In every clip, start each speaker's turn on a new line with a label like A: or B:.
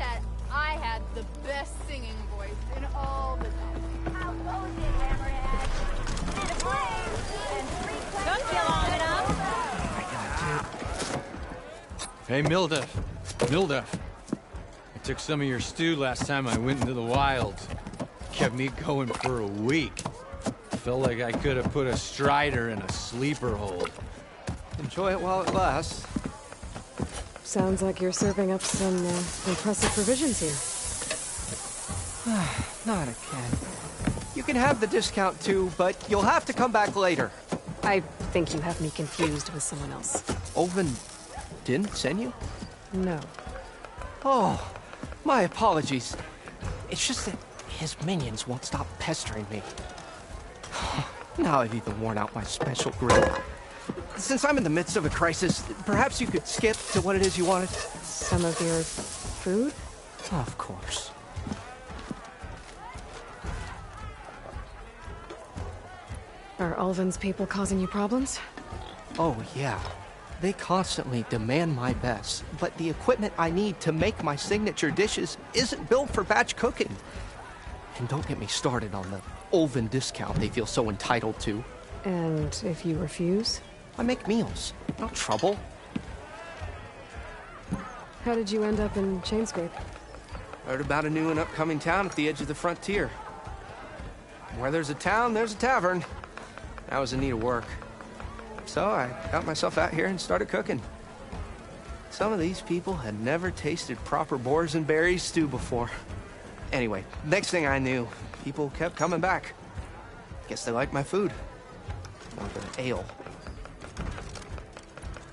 A: said I had the best singing voice in all the town.
B: How goes it, Hammerhead? And a flame! And 3
C: Took you long enough.
D: Hey, Mildef. Mildef. I took some of your stew last time I went into the wilds. Kept me going for a week. Felt like I could have put a strider in a sleeper hold.
E: Enjoy it while it lasts.
F: Sounds like you're serving up some impressive provisions here.
E: Not again. You can have the discount too, but you'll have to come back later.
F: I think you have me confused with someone else.
E: Olvin didn't send you?
F: No.
E: Oh, my apologies. It's just that his minions won't stop pestering me. Now I've even worn out my special grill. Since I'm in the midst of a crisis, perhaps you could skip to what it is you wanted?
F: Some of your food?
E: Of course.
F: Are Ulvin's people causing you problems?
E: Oh, yeah. They constantly demand my best, but the equipment I need to make my signature dishes isn't built for batch cooking. And don't get me started on the Ulvin discount they feel so entitled to.
F: And if you refuse?
E: I make meals, not trouble.
F: How did you end up in Chainscrape?
E: Heard about a new and upcoming town at the edge of the frontier. Where there's a town, there's a tavern. I was in need of work. So I got myself out here and started cooking. Some of these people had never tasted proper boars and berries stew before. Anyway, next thing I knew, people kept coming back. Guess they liked my food. Or the ale.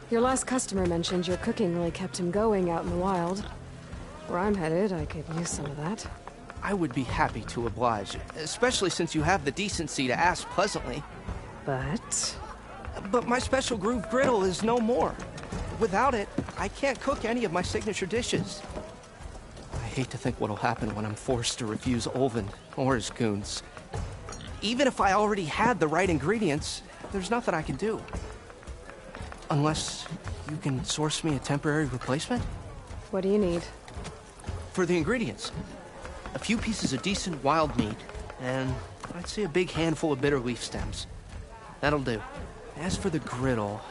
F: Your last customer mentioned your cooking really kept him going out in the wild. Where I'm headed, I could use some of that.
E: I would be happy to oblige, especially since you have the decency to ask pleasantly. But my special groove griddle is no more. Without it, I can't cook any of my signature dishes. I hate to think what'll happen when I'm forced to refuse Ulvin or his goons. Even if I already had the right ingredients, there's nothing I can do. Unless you can source me a temporary replacement?
F: What do you need?
E: For the ingredients, a few pieces of decent wild meat, and I'd say a big handful of bitter leaf stems. That'll do. As for the griddle,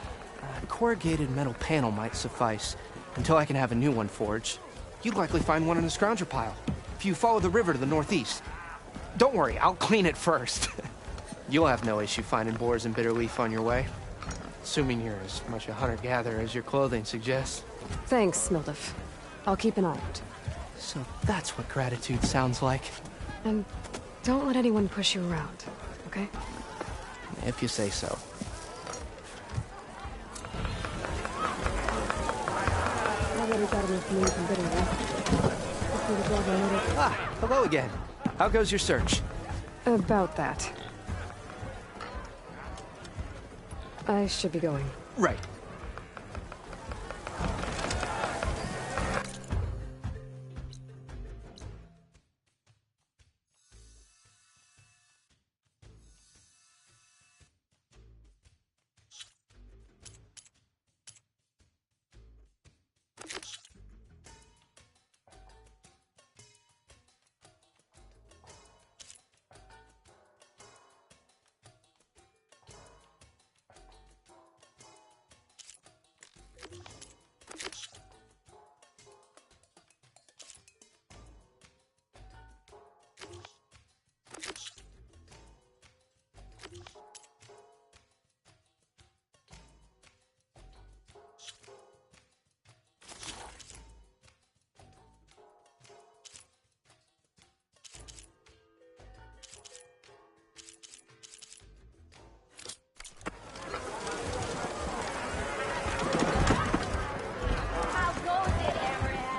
E: a corrugated metal panel might suffice until I can have a new one forged. You'd likely find one in a scrounger pile, if you follow the river to the northeast. Don't worry, I'll clean it first. You'll have no issue finding boars and bitter leaf on your way. Assuming you're as much a hunter-gatherer as your clothing suggests.
F: Thanks, Mildef. I'll keep an eye out.
E: So that's what gratitude sounds like.
F: And don't let anyone push you around, okay?
E: If you say so. Ah, hello again. How goes your search?
F: About that. I should be going.
E: Right.
B: How goes it, Hammerhead?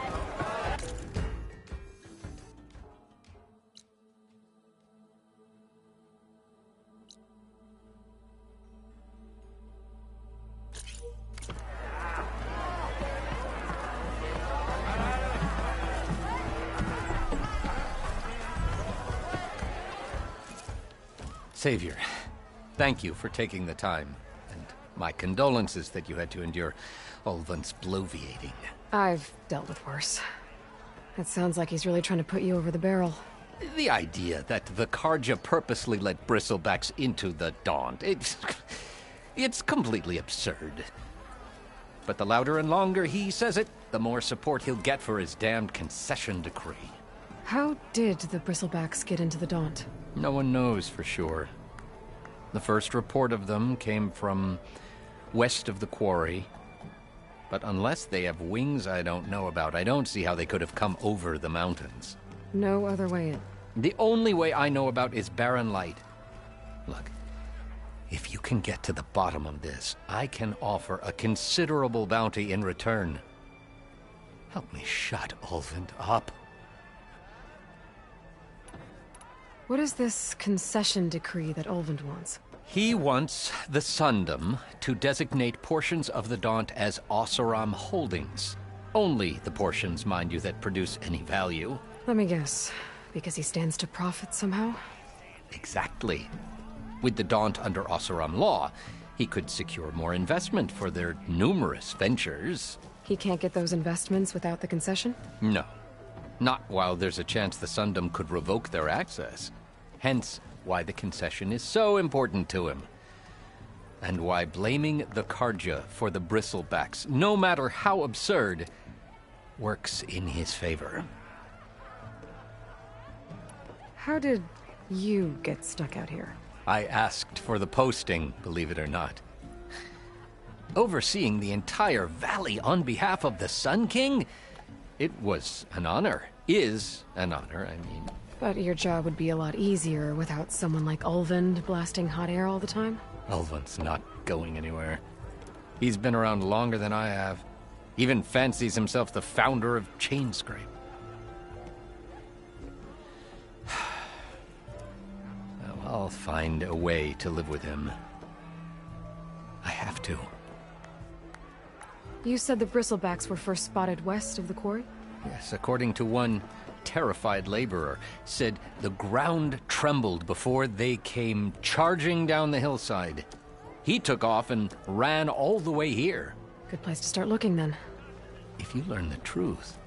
G: Savior, thank you for taking the time, and my condolences that you had to endure Ulvin's bloviating.
F: I've dealt with worse. It sounds like he's really trying to put you over the barrel.
G: The idea that the Carja purposely let Bristlebacks into the Daunt, it's completely absurd. But the louder and longer he says it, the more support he'll get for his damned concession decree.
F: How did the Bristlebacks get into the Daunt?
G: No one knows for sure. The first report of them came from west of the quarry. But unless they have wings I don't know about, I don't see how they could have come over the mountains.
F: No other way in.
G: The only way I know about is Barren Light. Look, if you can get to the bottom of this, I can offer a considerable bounty in return. Help me shut Ulvund up.
F: What is this concession decree that Ulvund wants?
G: He wants the Sundom to designate portions of the Daunt as Oseram holdings. Only the portions, mind you, that produce any value.
F: Let me guess. Because he stands to profit somehow?
G: Exactly. With the Daunt under Oseram law, he could secure more investment for their numerous ventures.
F: He can't get those investments without the concession?
G: No. Not while there's a chance the Sundom could revoke their access. Hence, why the concession is so important to him. And why blaming the Carja for the Bristlebacks, no matter how absurd, works in his favor.
F: How did you get stuck out here?
G: I asked for the posting, believe it or not. Overseeing the entire valley on behalf of the Sun King? It was an honor. Is an honor, I mean.
F: But your job would be a lot easier without someone like Ulvund blasting hot air all the time?
G: Ulvund's not going anywhere. He's been around longer than I have. Even fancies himself the founder of Chainscrape. Well, I'll find a way to live with him. I have to.
F: You said the Bristlebacks were first spotted west of the quarry?
G: Yes, according to one terrified laborer, said the ground trembled before they came charging down the hillside. He took off and ran all the way here.
F: Good place to start looking, then.
G: If you learn the truth,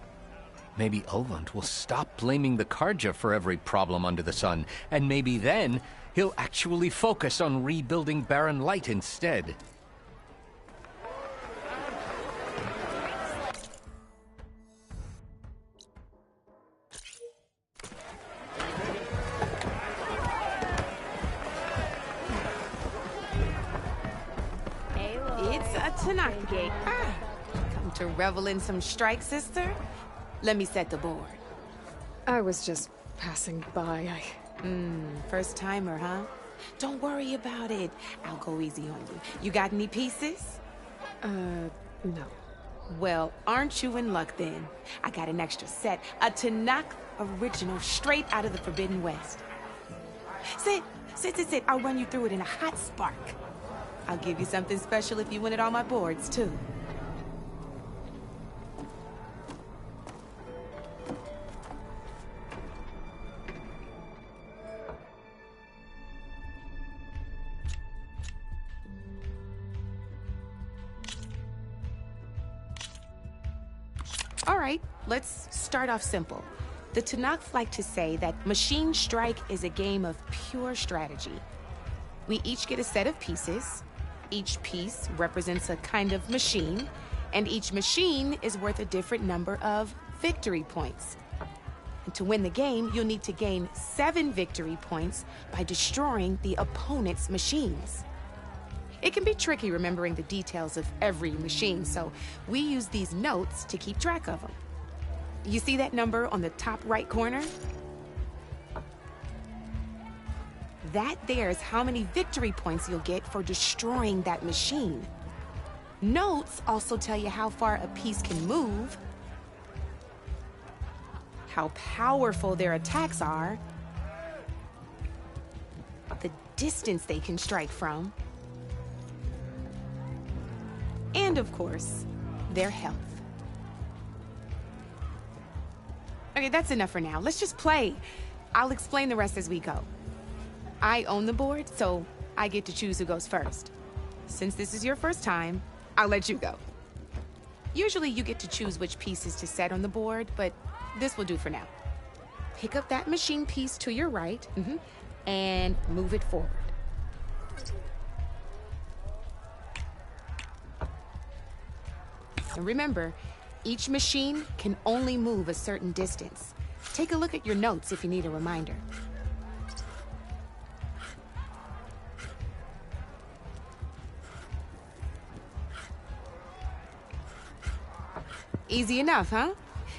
G: maybe Ulvund will stop blaming the Carja for every problem under the sun, and maybe then he'll actually focus on rebuilding Barren Light instead.
C: It's a Tanaka. Come to revel in some strike, sister? Let me set the board.
F: I was just passing by.
C: First timer, huh? Don't worry about it. I'll go easy on you. You got any pieces?
F: No.
C: Well, aren't you in luck then? I got an extra set. A Tanakh original straight out of the Forbidden West. Sit. I'll run you through it in a hot spark. I'll give you something special if you win at all my boards, too. All right, let's start off simple. The Tanakh like to say that Machine Strike is a game of pure strategy. We each get a set of pieces. Each piece represents a kind of machine, and each machine is worth a different number of victory points. And to win the game, you'll need to gain 7 victory points by destroying the opponent's machines. It can be tricky remembering the details of every machine, so we use these notes to keep track of them. You see that number on the top right corner? That there's how many victory points you'll get for destroying that machine. Notes also tell you how far a piece can move, how powerful their attacks are, the distance they can strike from, and of course, their health. Okay, that's enough for now. Let's just play. I'll explain the rest as we go. I own the board, so I get to choose who goes first. Since this is your first time, I'll let you go. Usually you get to choose which pieces to set on the board, but this will do for now. Pick up that machine piece to your right, and move it forward. And remember, each machine can only move a certain distance. Take a look at your notes if you need a reminder. Easy enough, huh?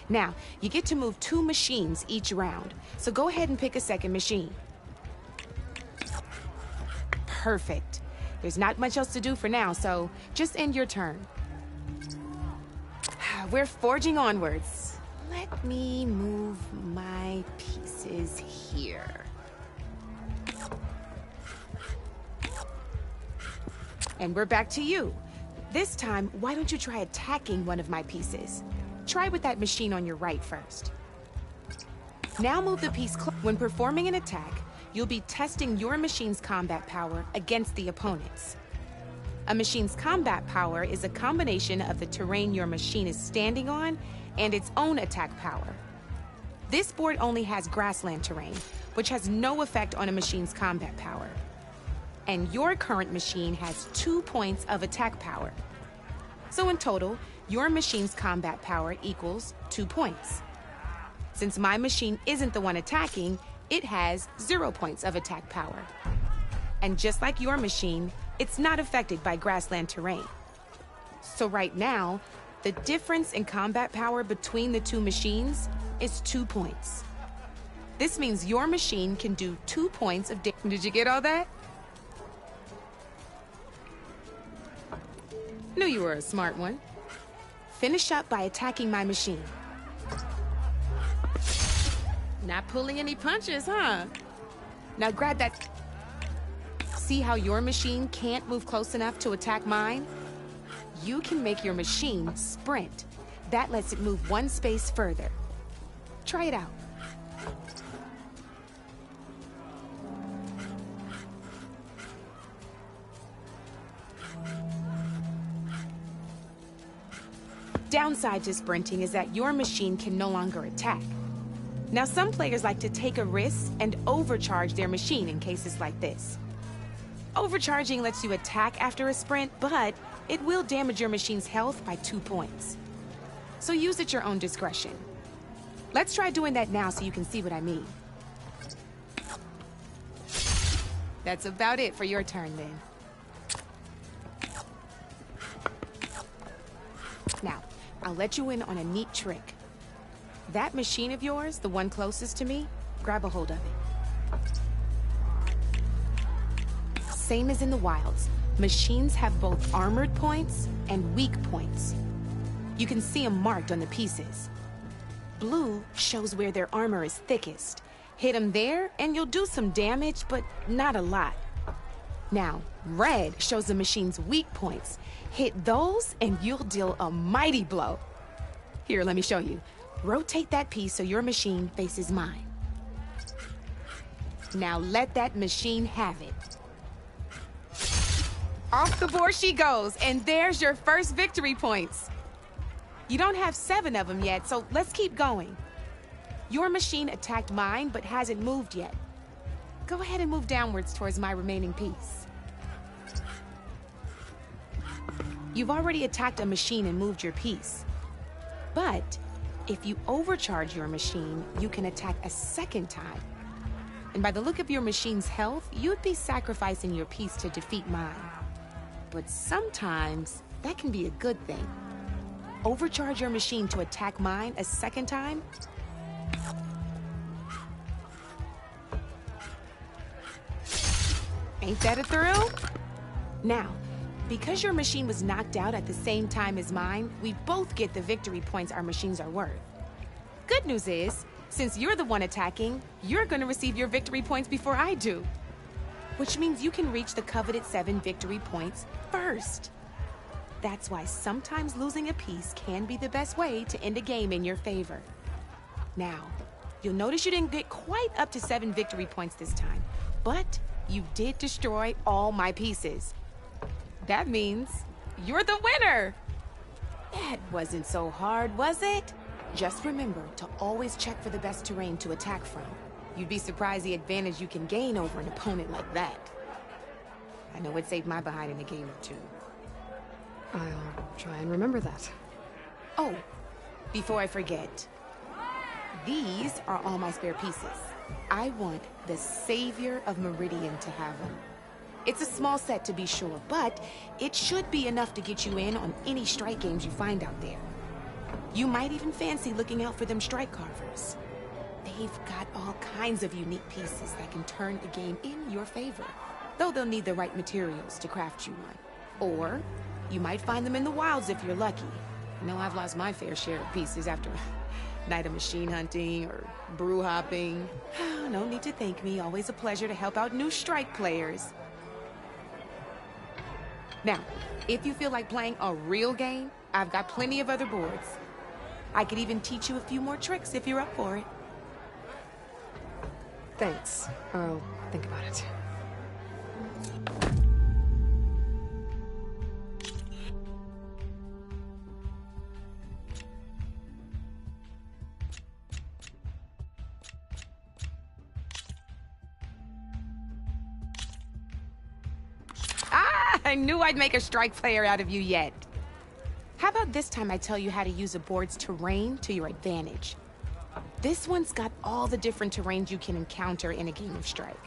C: Now, you get to move 2 machines each round, so go ahead and pick a second machine. Perfect. There's not much else to do for now, so just end your turn. We're forging onwards. Let me move my pieces here. And we're back to you. This time, why don't you try attacking one of my pieces? Try with that machine on your right first. Now move the piece close. When performing an attack, you'll be testing your machine's combat power against the opponent's. A machine's combat power is a combination of the terrain your machine is standing on and its own attack power. This board only has grassland terrain, which has no effect on a machine's combat power. And your current machine has 2 points of attack power. So in total, your machine's combat power equals 2 points. Since my machine isn't the one attacking, it has 0 points of attack power. And just like your machine, it's not affected by grassland terrain. So right now, the difference in combat power between the 2 machines is 2 points. This means your machine can do 2 points of damage. Did you get all that? Knew you were a smart one. Finish up by attacking my machine. Not pulling any punches, huh? Now grab that. See how your machine can't move close enough to attack mine? You can make your machine sprint. That lets it move 1 space further. Try it out. Downside to sprinting is that your machine can no longer attack. Now, some players like to take a risk and overcharge their machine in cases like this. Overcharging lets you attack after a sprint, but it will damage your machine's health by 2 points. So use at your own discretion. Let's try doing that now so you can see what I mean. That's about it for your turn, then. Now, I'll let you in on a neat trick. That machine of yours, the one closest to me, grab a hold of it. Same as in the wilds, machines have both armored points and weak points. You can see them marked on the pieces. Blue shows where their armor is thickest. Hit them there and you'll do some damage, but not a lot. Now, red shows the machine's weak points. Hit those and you'll deal a mighty blow. Here, let me show you. Rotate that piece so your machine faces mine. Now let that machine have it. Off the board she goes, and there's your first victory points. You don't have 7 of them yet, so let's keep going. Your machine attacked mine, but hasn't moved yet. Go ahead and move downwards towards my remaining piece. You've already attacked a machine and moved your piece. But if you overcharge your machine, you can attack a second time. And by the look of your machine's health, you'd be sacrificing your piece to defeat mine. But sometimes, that can be a good thing. Overcharge your machine to attack mine a second time. Ain't that a thrill? Now, because your machine was knocked out at the same time as mine, we both get the victory points our machines are worth. Good news is, since you're the one attacking, you're gonna receive your victory points before I do. Which means you can reach the coveted 7 victory points first. That's why sometimes losing a piece can be the best way to end a game in your favor. Now, you'll notice you didn't get quite up to 7 victory points this time, but you did destroy all my pieces. That means you're the winner! That wasn't so hard, was it? Just remember to always check for the best terrain to attack from. You'd be surprised the advantage you can gain over an opponent like that. I know it saved my behind in a game or two.
F: I'll try and remember that.
C: Oh, before I forget, these are all my spare pieces. I want the Savior of Meridian to have them. It's a small set to be sure, but it should be enough to get you in on any strike games you find out there. You might even fancy looking out for them strike carvers. They've got all kinds of unique pieces that can turn a game in your favor, though they'll need the right materials to craft you one. Or you might find them in the wilds if you're lucky. I know I've lost my fair share of pieces after a night of machine hunting or brew hopping. No need to thank me. Always a pleasure to help out new strike players. Now, if you feel like playing a real game, I've got plenty of other boards. I could even teach you a few more tricks if you're up for it.
F: Thanks. I'll think about it.
C: I knew I'd make a strike player out of you yet. How about this time I tell you how to use a board's terrain to your advantage? This one's got all the different terrains you can encounter in a game of Strike.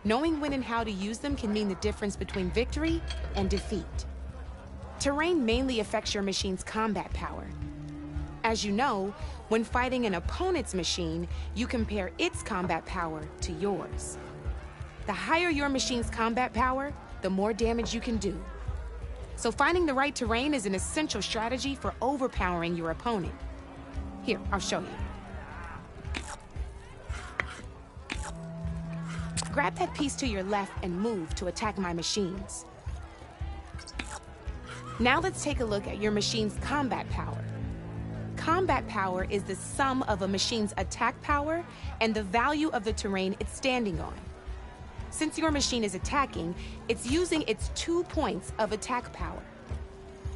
C: Knowing when and how to use them can mean the difference between victory and defeat. Terrain mainly affects your machine's combat power. As you know, when fighting an opponent's machine, you compare its combat power to yours. The higher your machine's combat power, the more damage you can do. So finding the right terrain is an essential strategy for overpowering your opponent. Here, I'll show you. Grab that piece to your left and move to attack my machines. Now let's take a look at your machine's combat power. Combat power is the sum of a machine's attack power and the value of the terrain it's standing on. Since your machine is attacking, it's using its 2 points of attack power.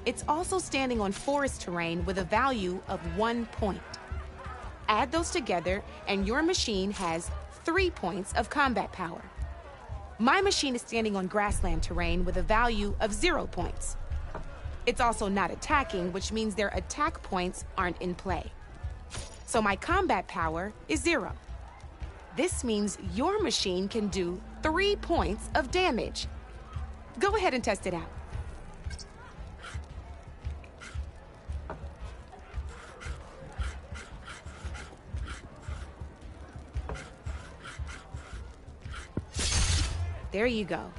C: It's also standing on forest terrain with a value of 1 point. Add those together, and your machine has 3 points of combat power. My machine is standing on grassland terrain with a value of 0 points. It's also not attacking, which means their attack points aren't in play. So my combat power is 0. This means your machine can do 3 points of damage. Go ahead and test it out. There you go.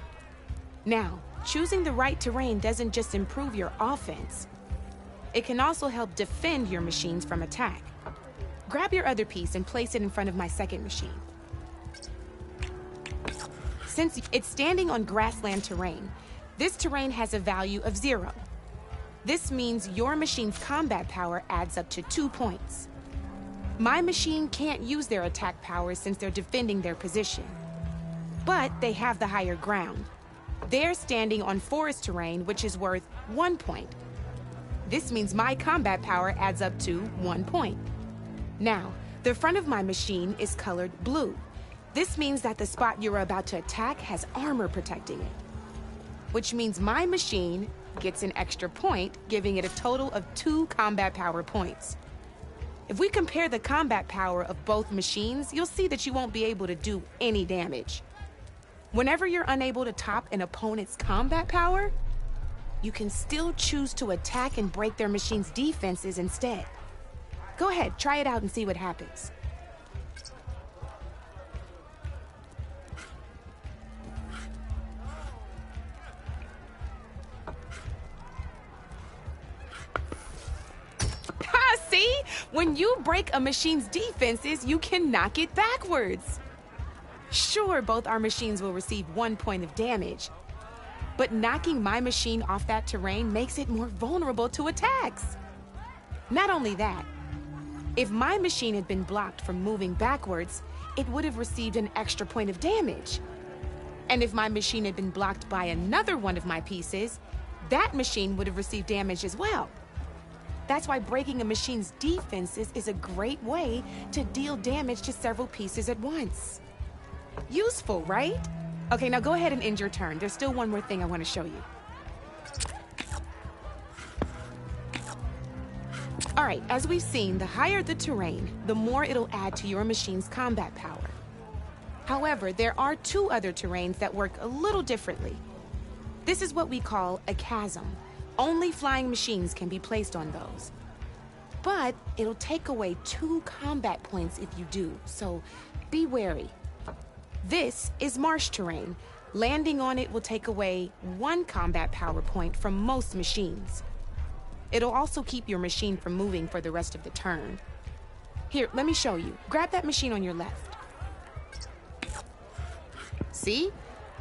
C: Now, choosing the right terrain doesn't just improve your offense. It can also help defend your machines from attack. Grab your other piece and place it in front of my second machine. Since it's standing on grassland terrain, this terrain has a value of 0. This means your machine's combat power adds up to 2 points. My machine can't use their attack power since they're defending their position. But they have the higher ground. They're standing on forest terrain, which is worth 1 point. This means my combat power adds up to 1 point. Now, the front of my machine is colored blue. This means that the spot you're about to attack has armor protecting it, which means my machine gets an extra point, giving it a total of 2 combat power points. If we compare the combat power of both machines, you'll see that you won't be able to do any damage. Whenever you're unable to top an opponent's combat power, you can still choose to attack and break their machine's defenses instead. Go ahead, try it out and see what happens. See? When you break a machine's defenses, you can knock it backwards. Sure, both our machines will receive 1 point of damage, but knocking my machine off that terrain makes it more vulnerable to attacks. Not only that, if my machine had been blocked from moving backwards, it would have received an extra point of damage. And if my machine had been blocked by another one of my pieces, that machine would have received damage as well. That's why breaking a machine's defenses is a great way to deal damage to several pieces at once. Useful, right? Okay, now go ahead and end your turn. There's still one more thing I want to show you. All right, as we've seen, the higher the terrain, the more it'll add to your machine's combat power. However, there are two other terrains that work a little differently. This is what we call a chasm. Only flying machines can be placed on those. But it'll take away 2 combat points if you do, so be wary. This is marsh terrain. Landing on it will take away 1 combat power point from most machines. It'll also keep your machine from moving for the rest of the turn. Here, let me show you. Grab that machine on your left. See?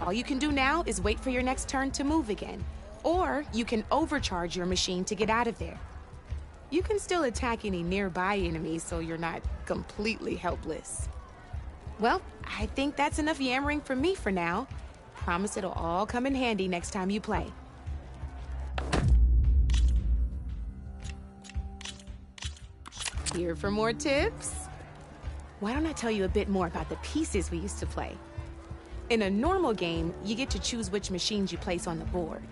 C: All you can do now is wait for your next turn to move again. Or you can overcharge your machine to get out of there. You can still attack any nearby enemies so you're not completely helpless. Well, I think that's enough yammering from me for now. Promise it'll all come in handy next time you play. Here for more tips? Why don't I tell you a bit more about the pieces we used to play? In a normal game, you get to choose which machines you place on the board.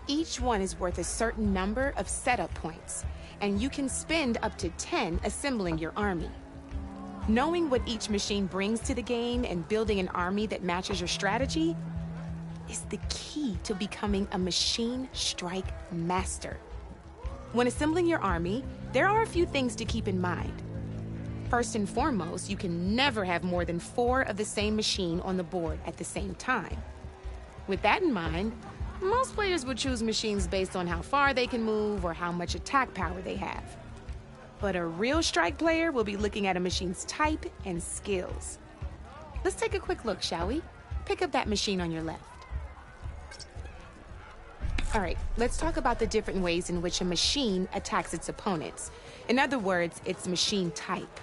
C: Each one is worth a certain number of setup points, and you can spend up to 10 assembling your army. Knowing what each machine brings to the game and building an army that matches your strategy is the key to becoming a machine strike master. When assembling your army, there are a few things to keep in mind. First and foremost, you can never have more than 4 of the same machine on the board at the same time. With that in mind, most players would choose machines based on how far they can move or how much attack power they have. But a real strike player will be looking at a machine's type and skills. Let's take a quick look, shall we? Pick up that machine on your left. All right, let's talk about the different ways in which a machine attacks its opponents. In other words, its machine type.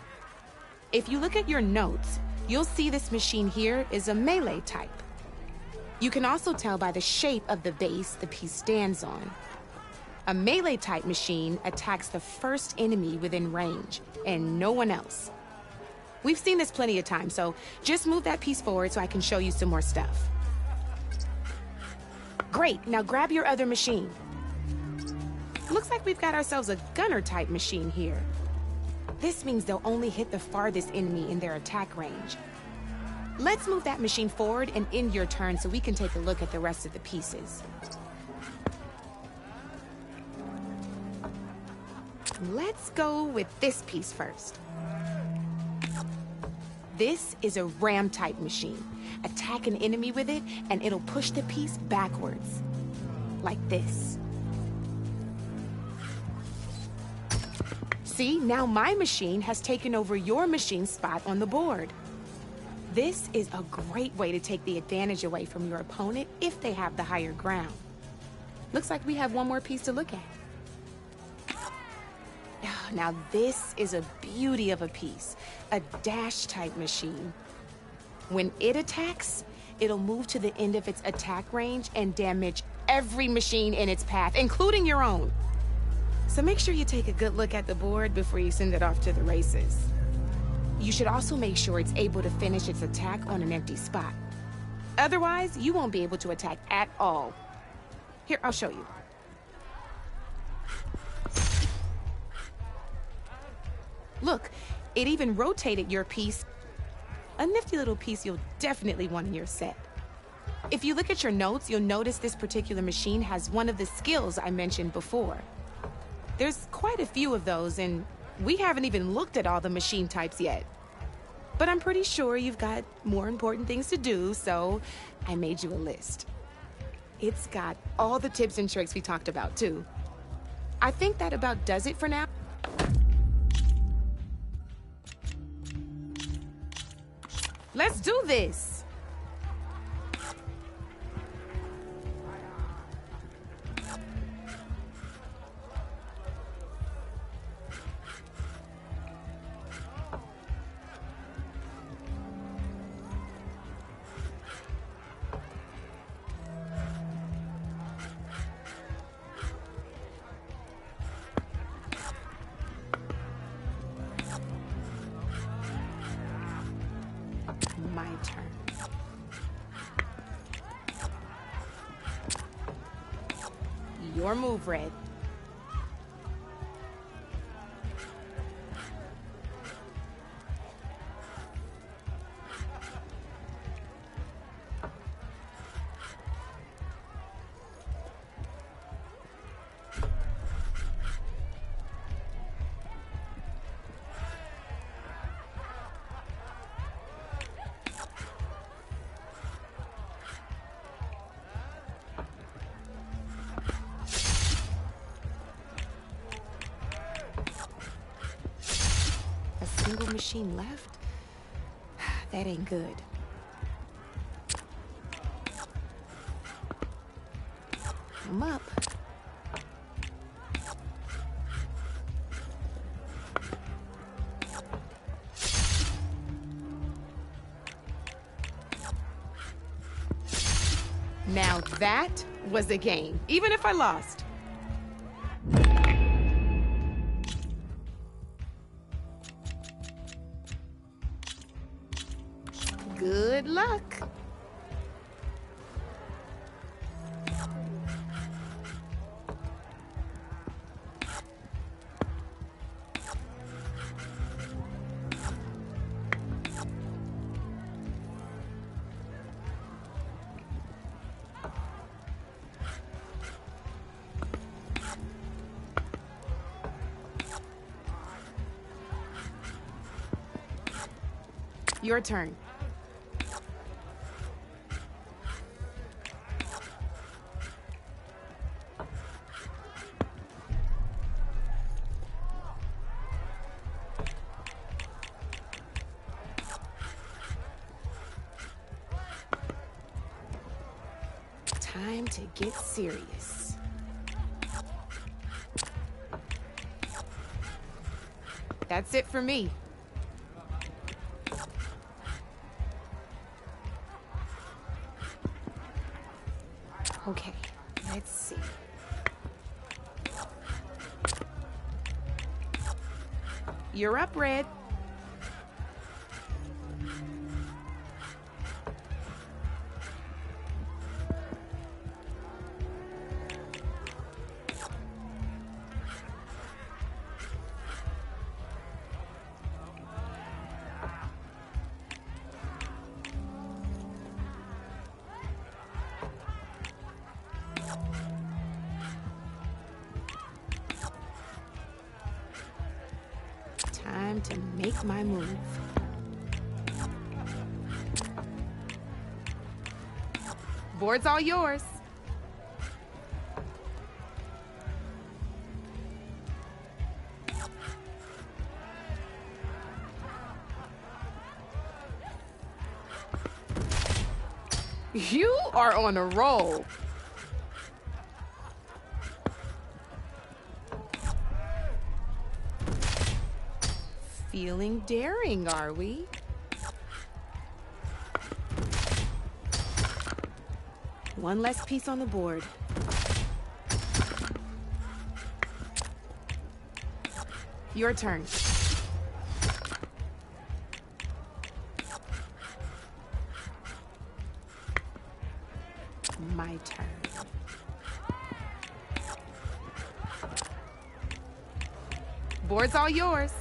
C: If you look at your notes, you'll see this machine here is a melee type. You can also tell by the shape of the base the piece stands on. A melee type machine attacks the first enemy within range, and no one else. We've seen this plenty of times, so just move that piece forward so I can show you some more stuff. Great, now grab your other machine. Looks like we've got ourselves a gunner type machine here. This means they'll only hit the farthest enemy in their attack range. Let's move that machine forward and end your turn so we can take a look at the rest of the pieces. Let's go with this piece first. This is a ram type machine. Attack an enemy with it and it'll push the piece backwards. Like this. See, now my machine has taken over your machine's spot on the board. This is a great way to take the advantage away from your opponent if they have the higher ground. Looks like we have one more piece to look at. Now this is a beauty of a piece, a dash type machine. When it attacks, it'll move to the end of its attack range and damage every machine in its path, including your own. So make sure you take a good look at the board before you send it off to the races. You should also make sure it's able to finish its attack on an empty spot. Otherwise, you won't be able to attack at all. Here, I'll show you. Look, it even rotated your piece. A nifty little piece you'll definitely want in your set. If you look at your notes, you'll notice this particular machine has one of the skills I mentioned before. There's quite a few of those, and we haven't even looked at all the machine types yet. But I'm pretty sure you've got more important things to do, so I made you a list. It's got all the tips and tricks we talked about, too. I think that about does it for now. Let's do this! Your move, Red. Single machine left? That ain't good. I'm up. Now that was a game, even if I lost. Good luck. Your turn. Time to get serious. That's it for me. Okay, let's see. You're up, Red. Time to make my move. Board's all yours. You are on a roll. Feeling daring, are we? One less piece on the board. Your turn. My turn. Board's all yours.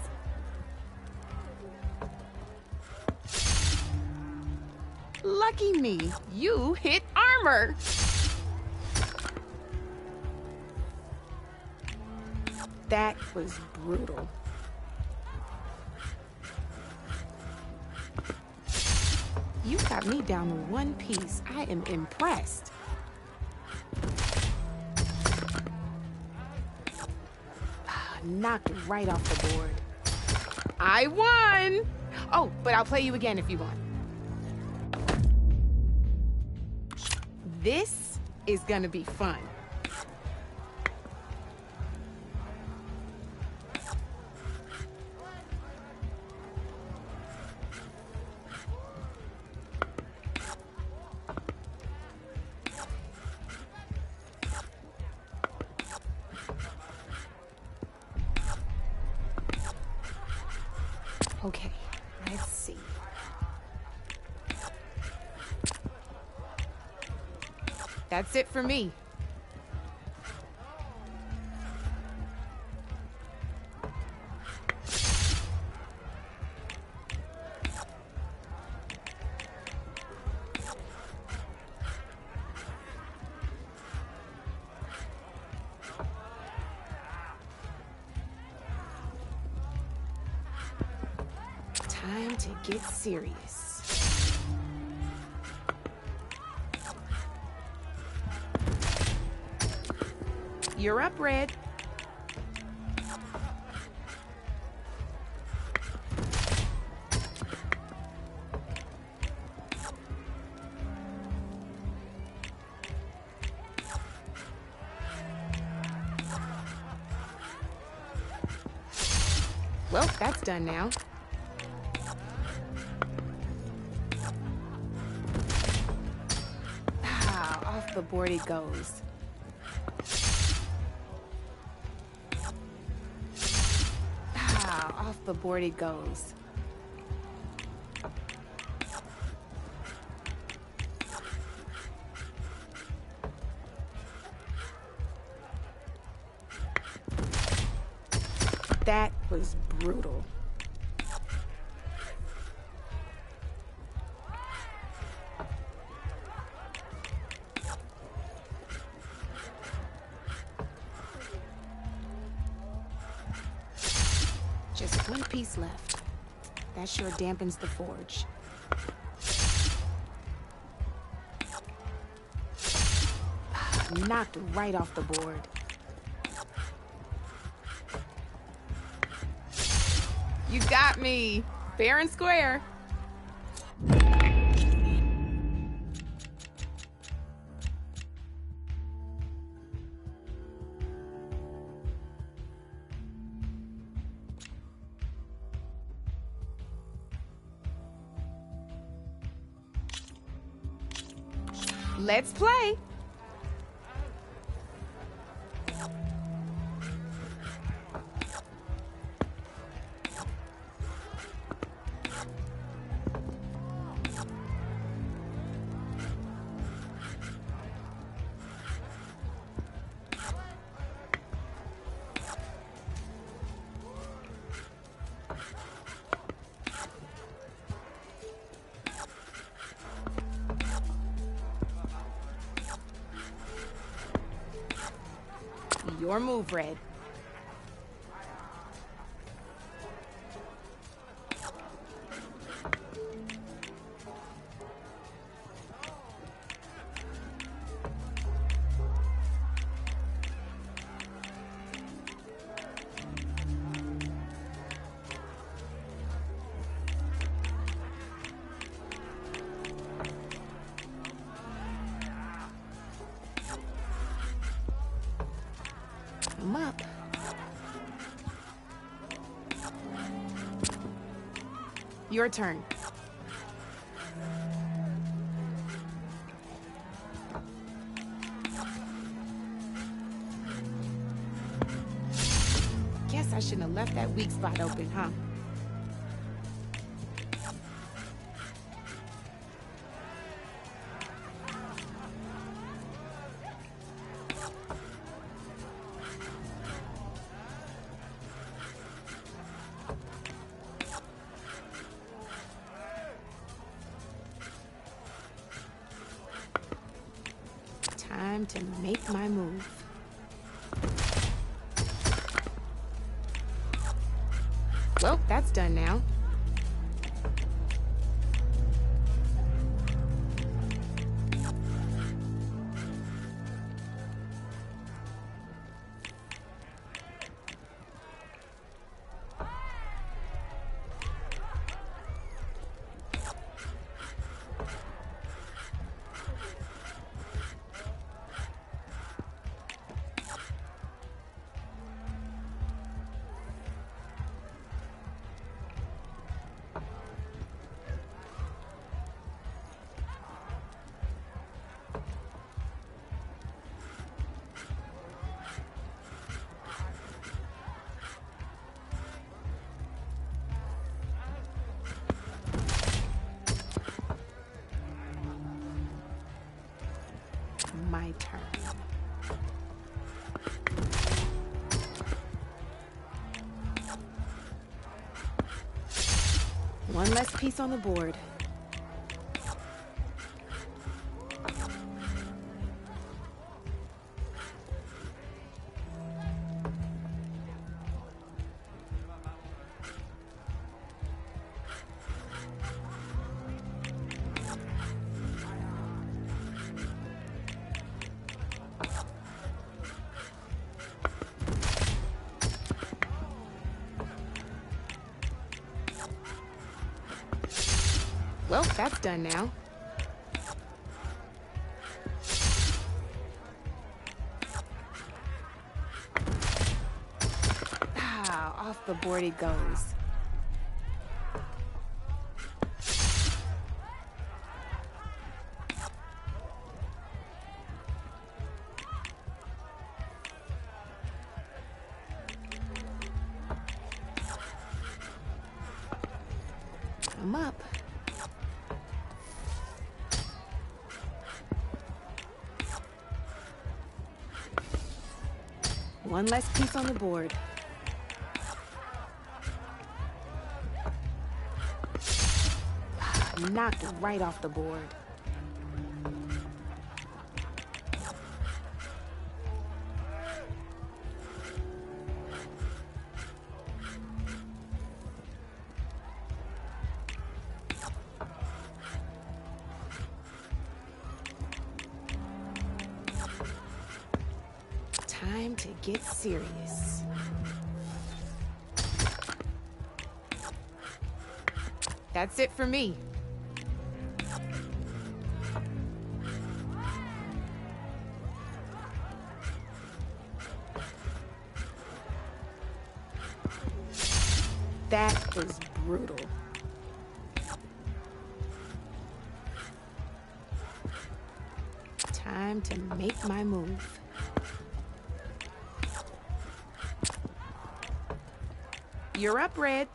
C: Lucky me, you hit armor. That was brutal. You got me down to one piece. I am impressed. Knocked right off the board. I won! Oh, but I'll play you again if you want. This is gonna be fun. Okay, let's see. That's it for me. Time to get serious. You're up, Red. Well, that's done now. Ah, off the board it goes. Ah, off the board it goes. That was brutal. Just one piece left. That sure dampens the forge. Knocked right off the board. You got me, fair and square. Let's play. Your move, Red. I'm up. Your turn. Guess I shouldn't have left that weak spot open, huh? Time to make my move. Well, that's done now. My turn. One less piece on the board. Well, that's done now. Ah, off the board it goes. I'm up. One less piece on the board. Knocked right off the board. Time to get serious. That's it for me. That was brutal. Time to make my move. You're up, Red.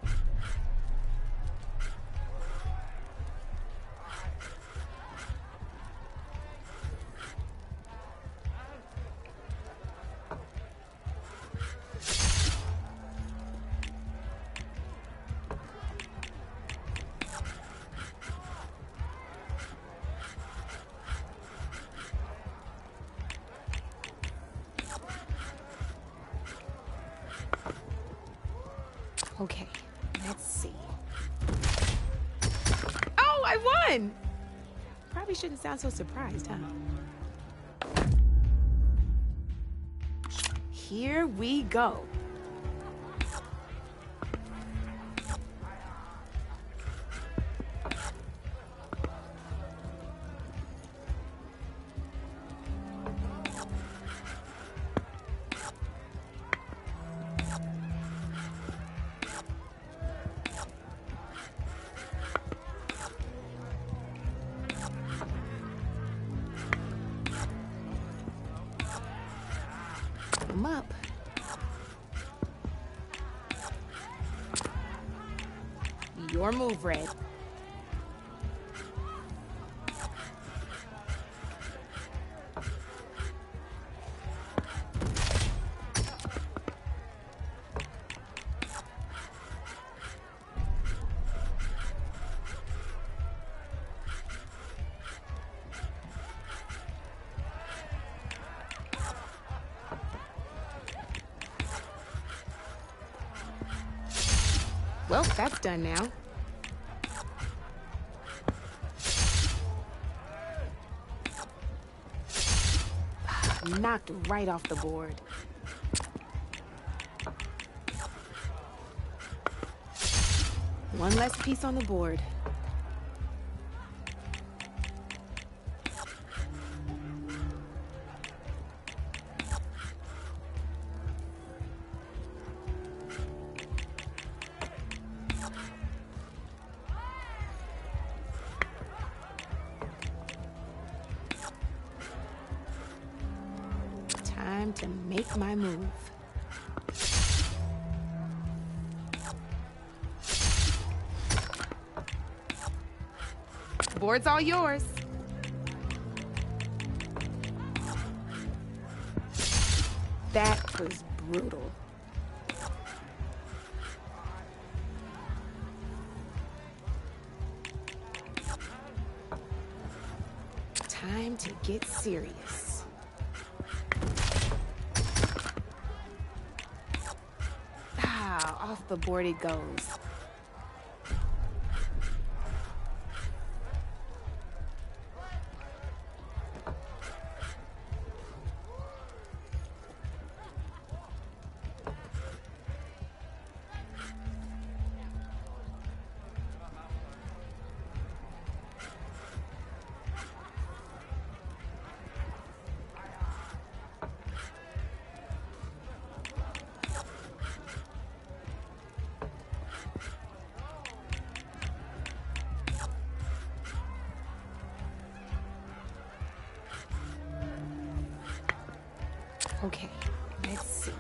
C: Okay, let's see. Oh, I won! Probably shouldn't sound so surprised, huh? Here we go. I'm up. Your move, Red. Well, that's done now. Knocked right off the board. One less piece on the board. Time to make my move. Board's all yours. That was brutal. Time to get serious. Ah, off the board it goes. Okay, let's see.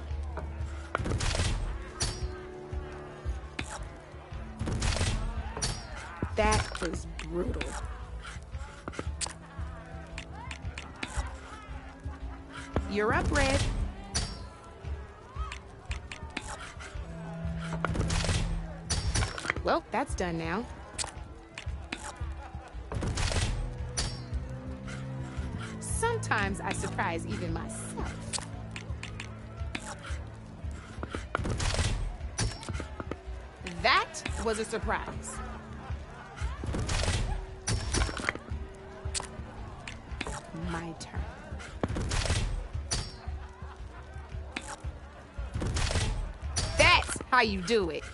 C: That was brutal. You're up, Red. Well, that's done now. Sometimes I surprise even myself. That was a surprise. My turn. That's how you do it.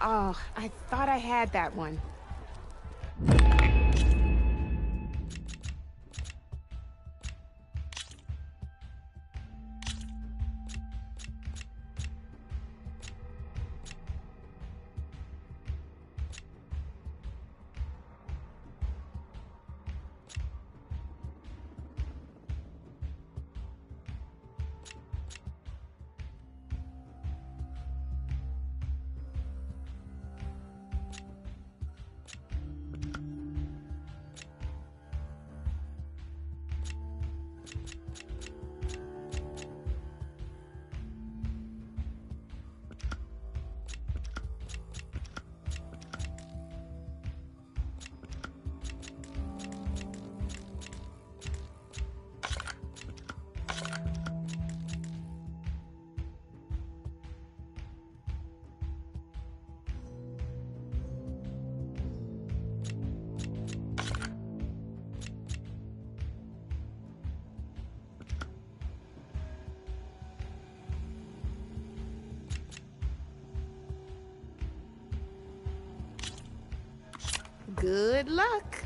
C: Oh, I thought I had that one. Good luck.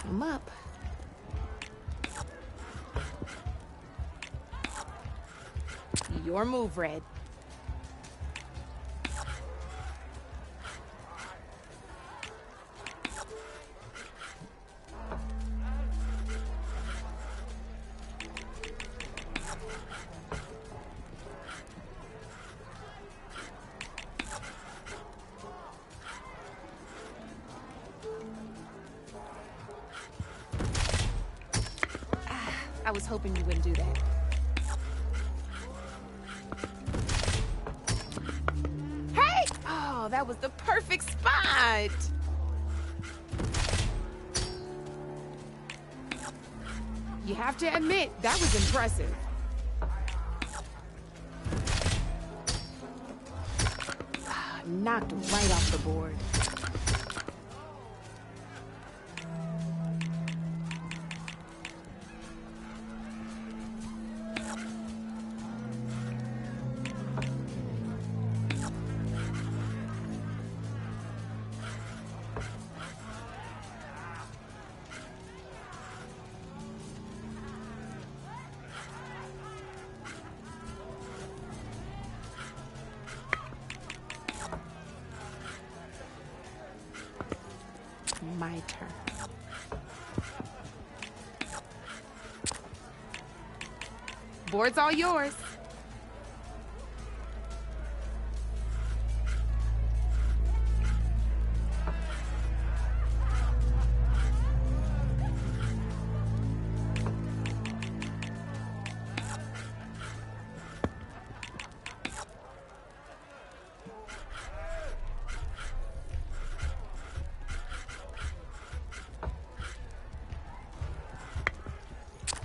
C: I'm up. Your move, Red. I was hoping you wouldn't do that. Hey! Oh, that was the perfect spot! You have to admit, that was impressive. Knocked right off the board. My turn. Board's all yours.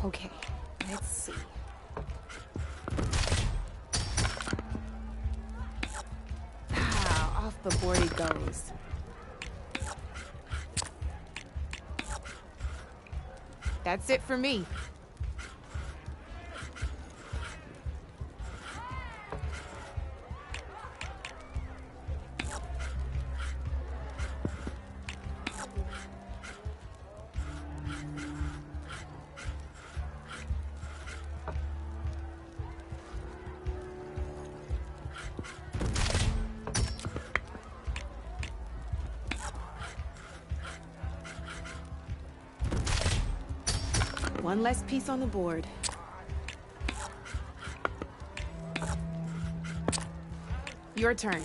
C: Okay, let's see. Ah, off the board he goes. That's it for me. One less piece on the board. Your turn.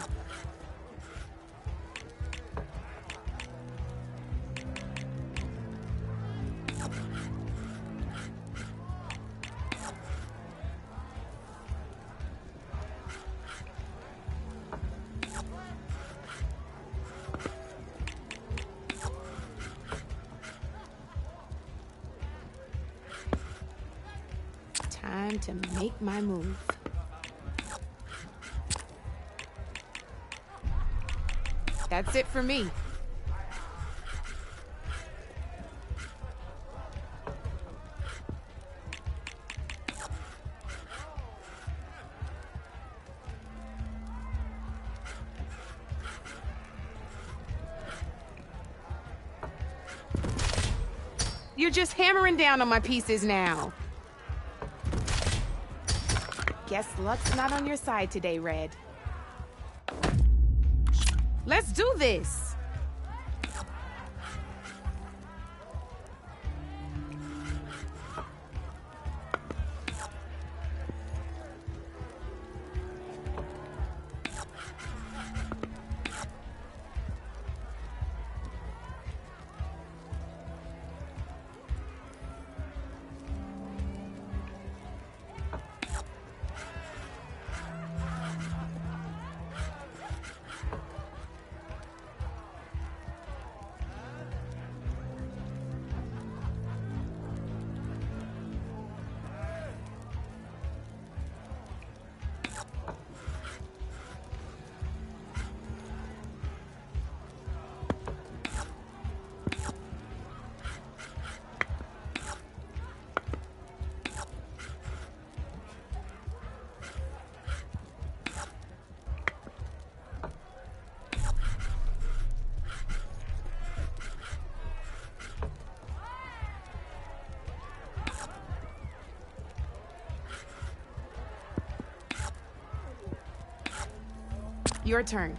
C: Time to make my move. That's it for me. You're just hammering down on my pieces now. Guess luck's not on your side today, Red. Let's do this! Your turn.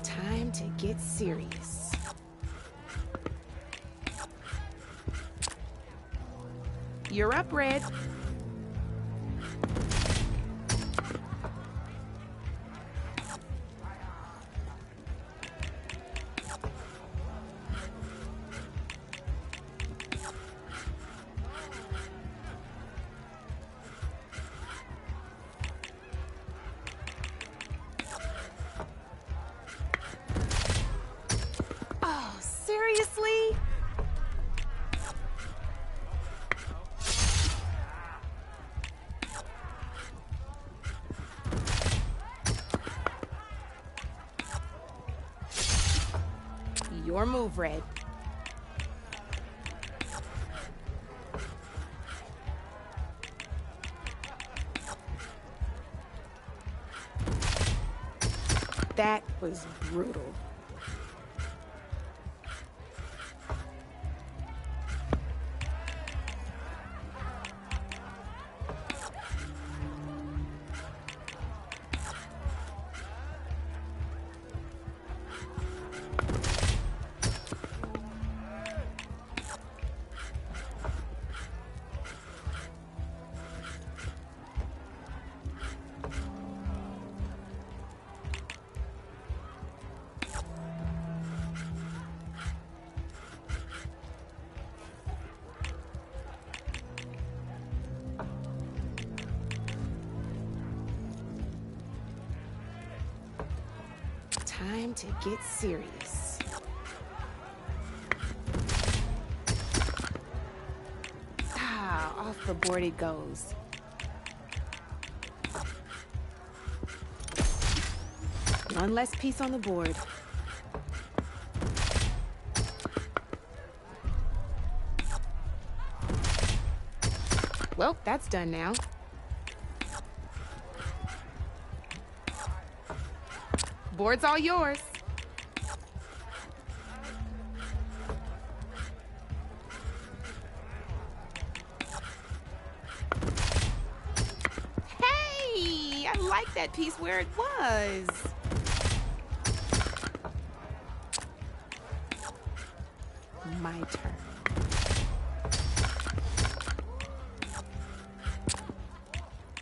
C: Time to get serious. You're up, Red. Oh, seriously? Your move, Red. That was brutal. Time to get serious. Ah, off the board it goes. One less piece on the board. Well, that's done now. Board's all yours. Hey, I like that piece where it was. My turn.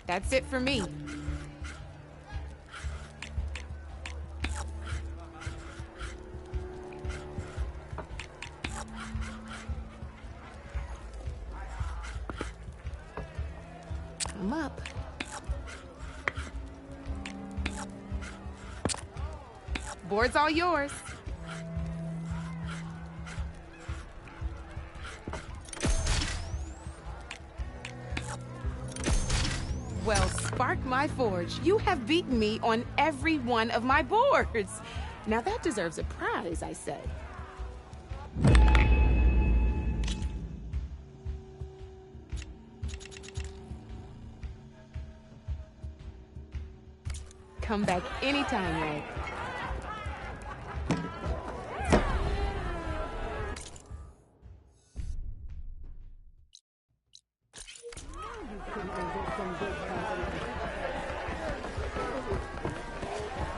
C: That's it for me. I'm up. Board's all yours. Well, spark my forge. You have beaten me on every one of my boards. Now that deserves a prize, I say. Come back anytime, Red.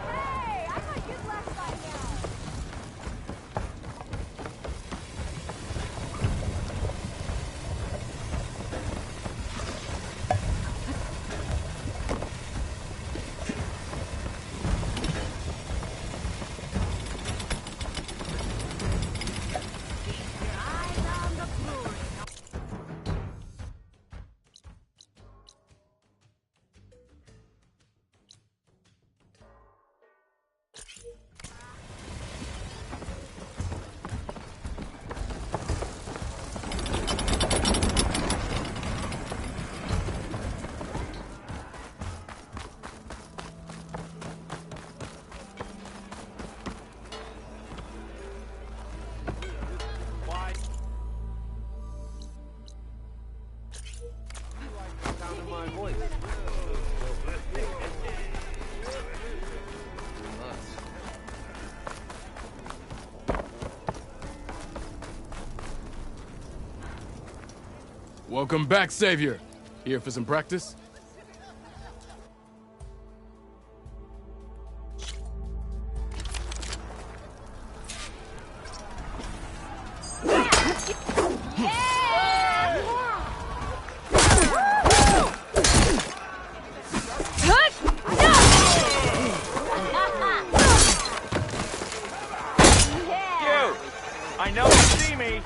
B: Hey, I thought you'd left by now.
H: Welcome back, Savior. Here for some practice?
I: I know you see me.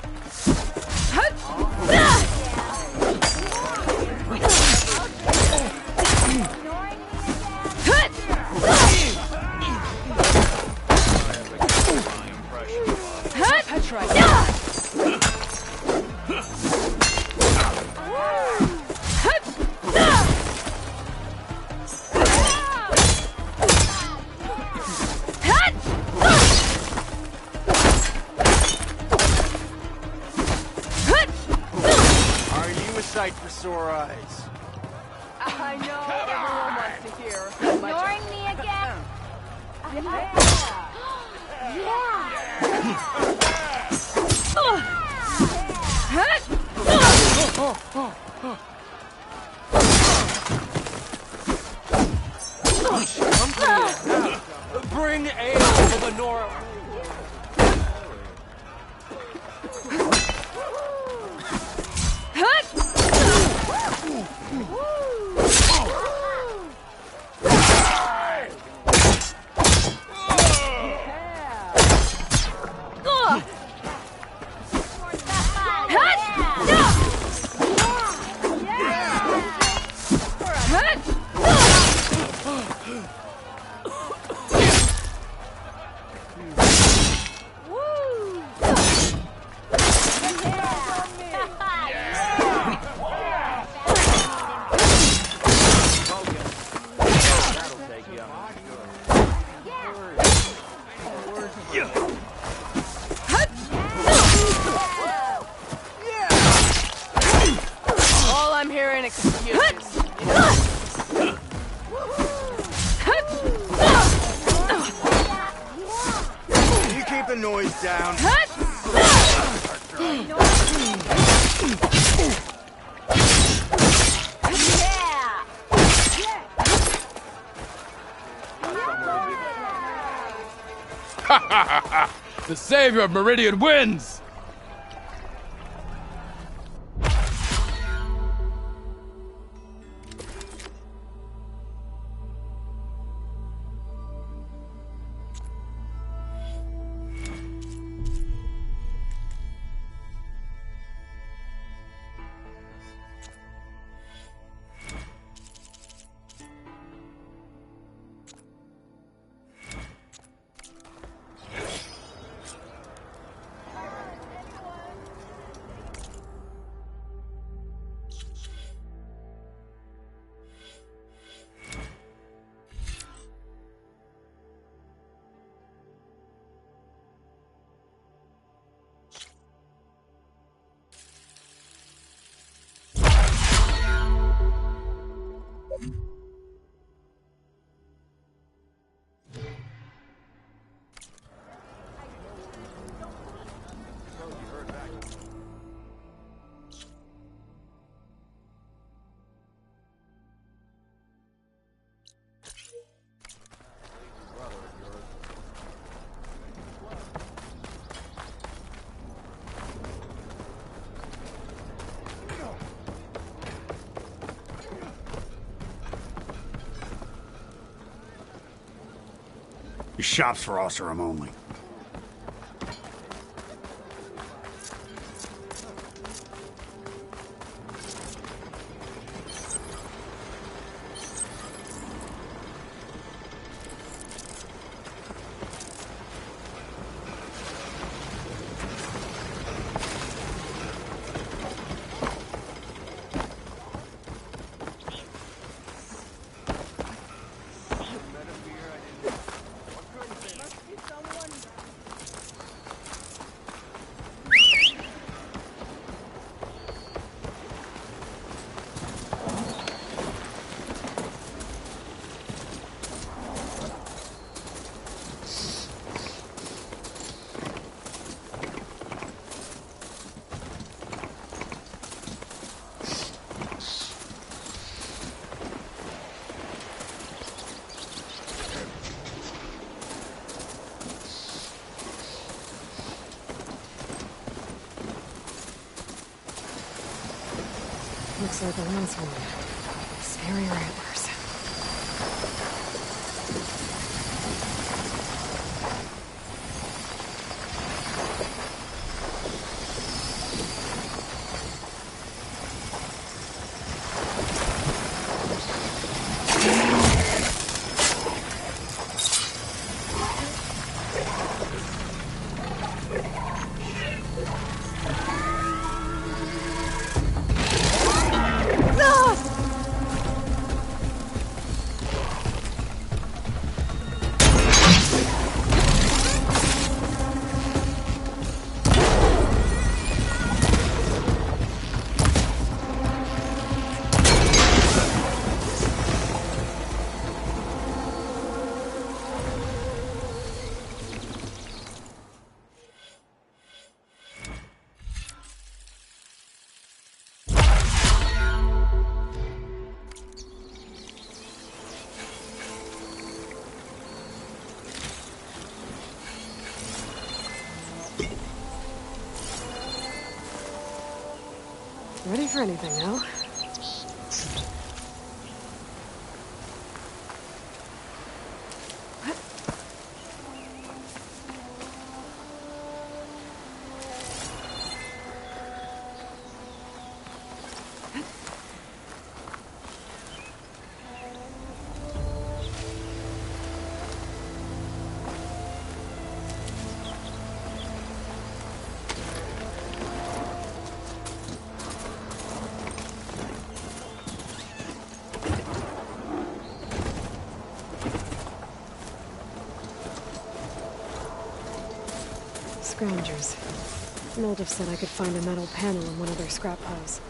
I: Sight for sore eyes.
A: I know everyone wants to hear.
B: Ignoring me again?
E: Bring ale to the Nora.
I: Can you keep the noise down?
H: The savior of Meridian wins!
J: Your shop's for Oseram only.
F: Looks like a lance wound. Scary ramblers. Ready for anything now? Scroungers. Mildev said I could find a metal panel in one of their scrap piles.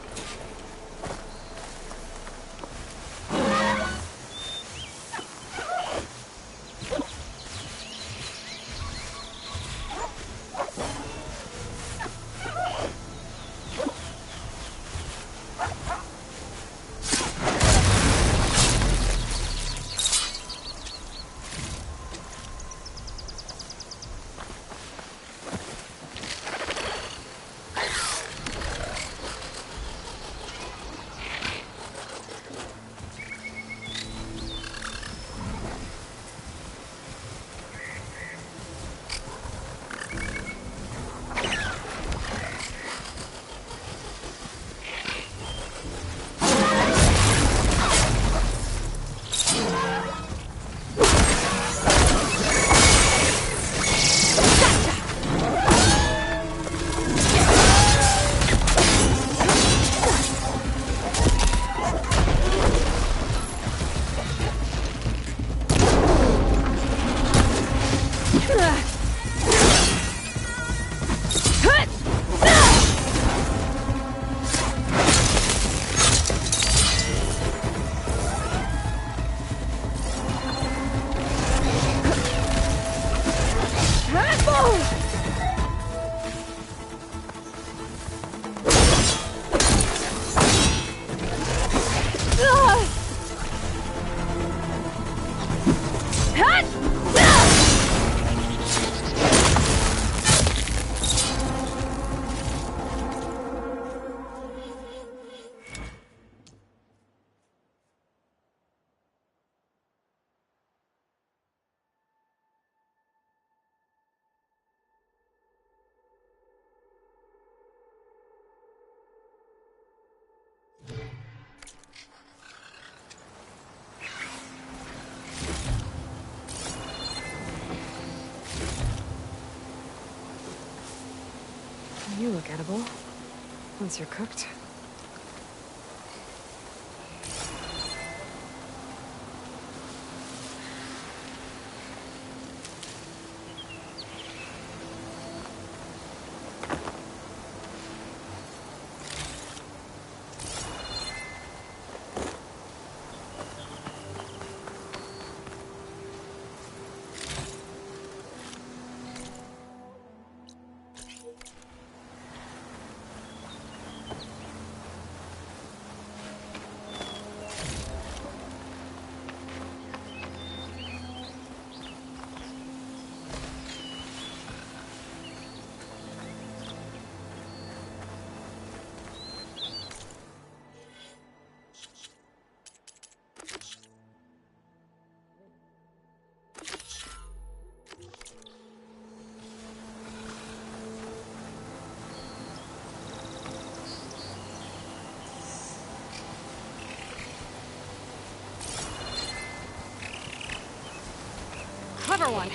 F: look edible once you're cooked. Clever one.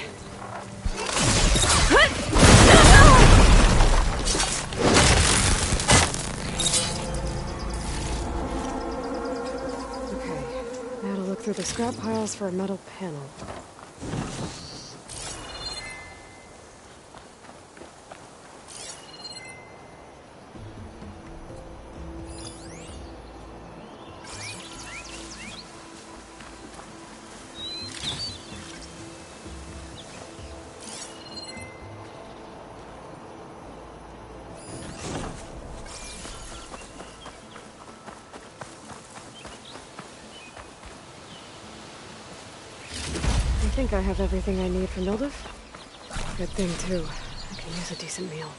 F: Okay, now to look through the scrap piles for a metal panel. I think I have everything I need for Mildef. Good thing, too. I can use a decent meal.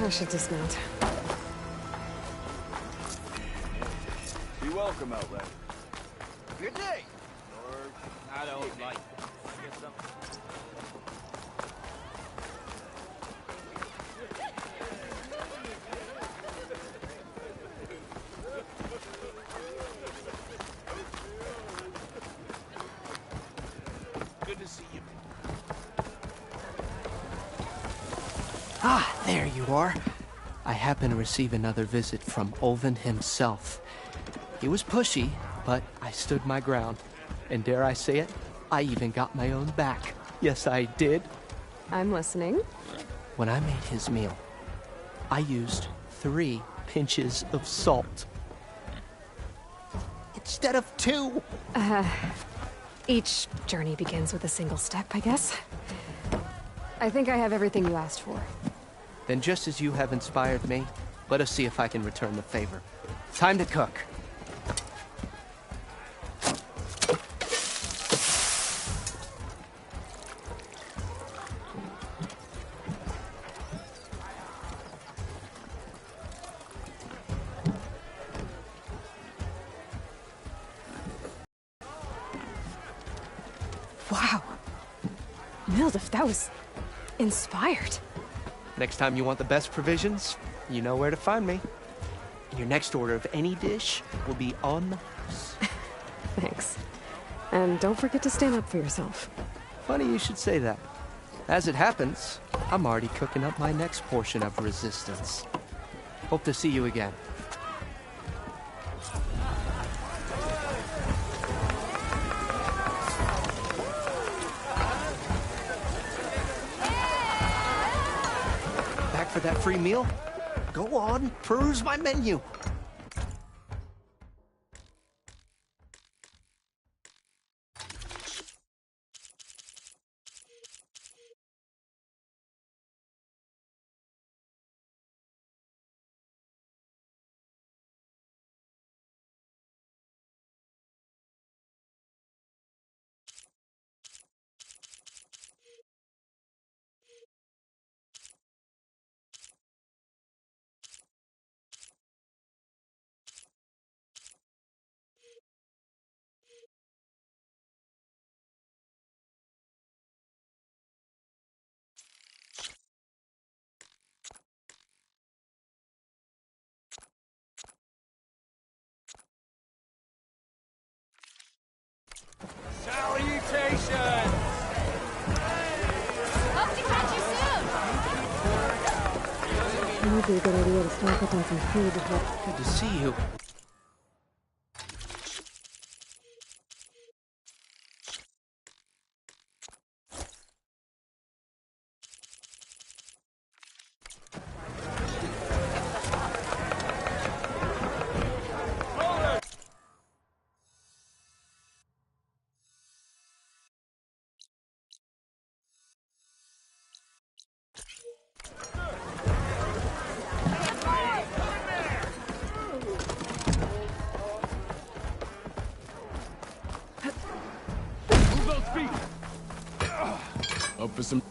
F: I should dismount.
I: Be welcome, Outlander.
K: Good day. Or I don't like. Get something. Good to see you.
E: Ah, there you are. I happen to receive another visit from Ulvin himself. He was pushy, but I stood my ground. And dare I say it, I even got my own back. Yes, I did.
F: I'm listening.
E: When I made his meal, I used 3 pinches of salt. Instead of 2.
F: Each journey begins with a single step, I guess. I think I have everything you asked for.
E: Then just as you have inspired me, let us see if I can return the favor. Time to cook.
F: Wow. Mildef, that was inspired.
E: Next time you want the best provisions, you know where to find me. Your next order of any dish will be on the house.
F: Thanks. And don't forget to stand up for yourself.
E: Funny you should say that. As it happens, I'm already cooking up my next portion of resistance. Hope to see you again. Back for that free meal? Go on, peruse my menu.
H: Salutation!
B: Hope to catch you soon!
F: It might be a good idea to stock up on some food before...
E: Good to see you.
H: Move those feet! Up for some...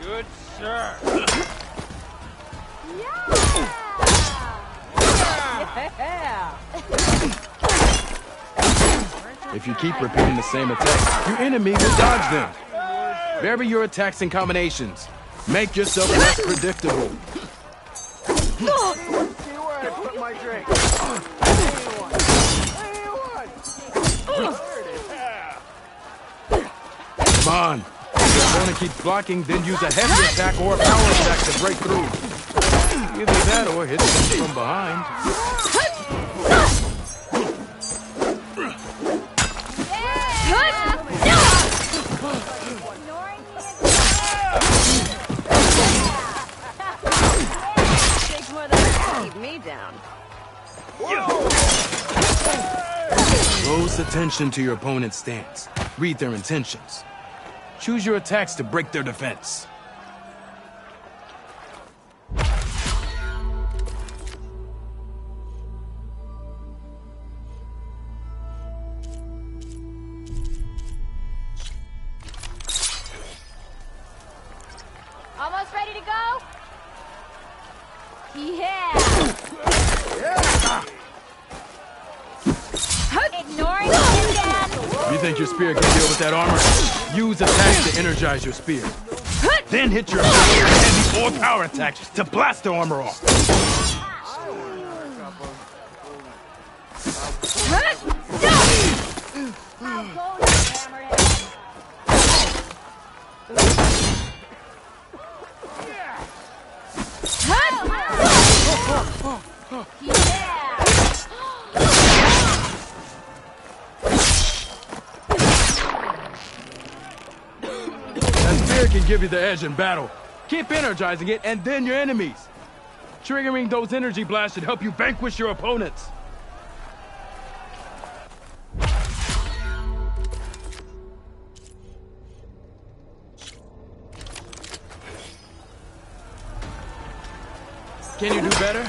H: Good sir! If you keep repeating the same attack, your enemy will dodge them. Vary your attacks and combinations. Make yourself less predictable. Come on. If your opponent keeps blocking, then use a heavy attack or a power attack to break through. Either that or hit them from behind.
B: Takes more than that to keep me down.
H: Close attention to your opponent's stance. Read their intentions. Choose your attacks to break their defense.
B: Almost ready to go? Yeah! Ignoring him, Dad!
H: You think your spear can deal with that armor? Use attacks to energize your spear. Then hit your heavy or power attack to blast the armor off. Can give you the edge in battle. Keep energizing it, and then your enemies. Triggering those energy blasts should help you vanquish your opponents. Can you do better?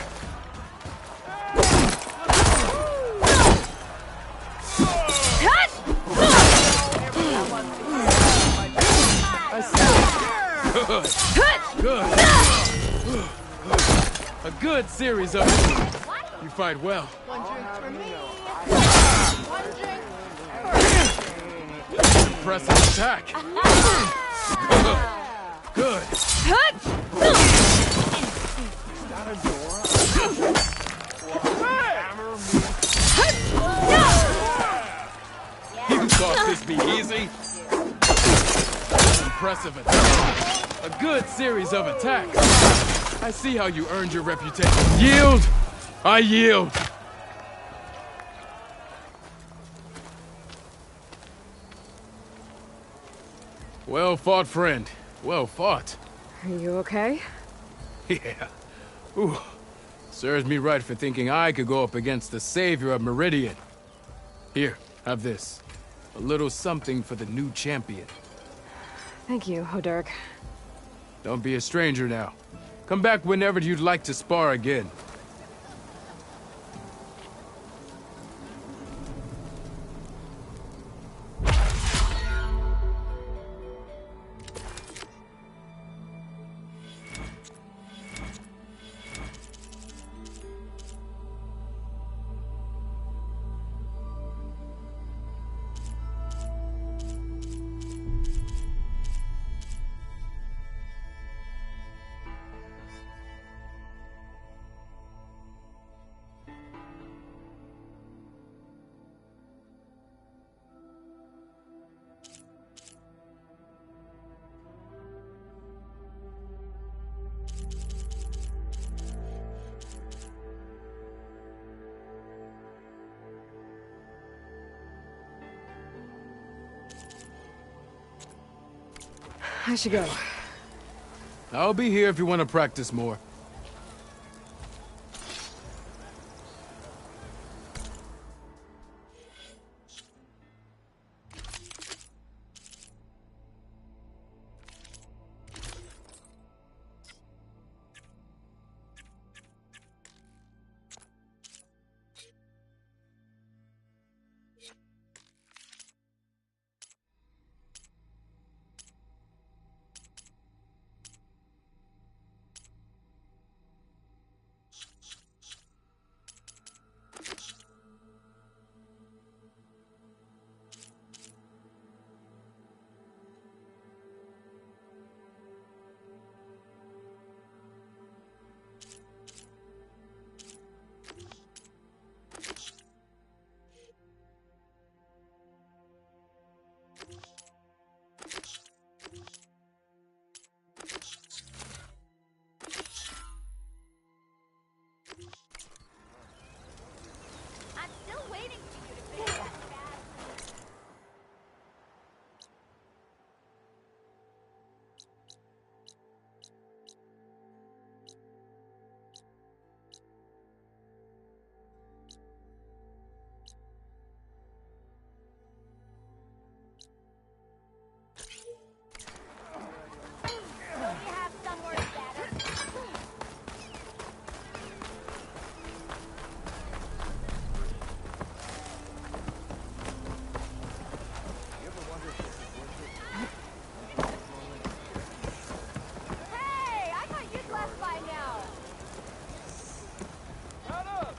H: Good. A good series of it. You fight well.
A: One drink for me. One drink.
H: Impressive attack. Good. You thought this be easy? Impressive attack. A good series of attacks. I see how you earned your reputation. Yield! I yield! Well fought, friend. Well fought.
F: Are you okay?
H: Yeah. Ooh. Serves me right for thinking I could go up against the savior of Meridian. Here, have this. A little something for the new champion.
F: Thank you, Hodurk.
H: Don't be a stranger now. Come back whenever you'd like to spar again.
F: I should go.
H: I'll be here if you want to practice more.
B: I'm still waiting for you to finish that bad. Don't you have somewhere better? Hey, I thought you'd left by now.
K: Shut up!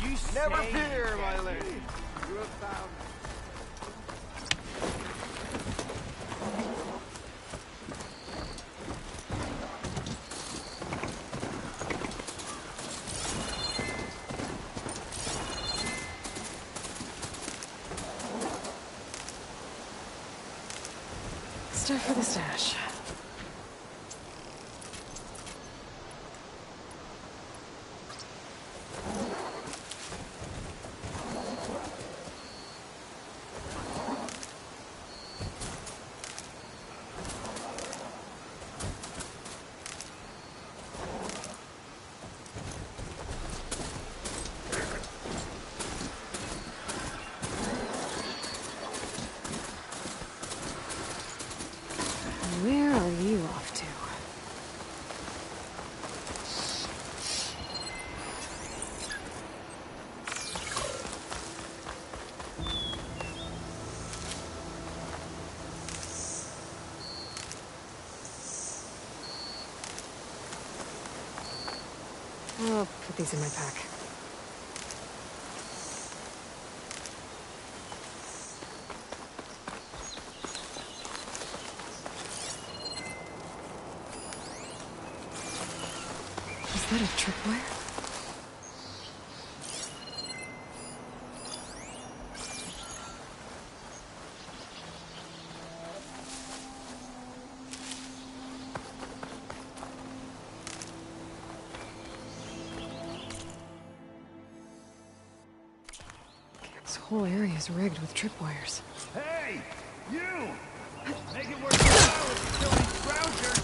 E: You
K: Never fear, my lady. You have found
F: Stuff for the stash. Where are you off to? I'll put these in my pack. that a tripwire? This whole area is rigged with tripwires.
K: Hey! You! Make it worth your while if you kill these crouchers!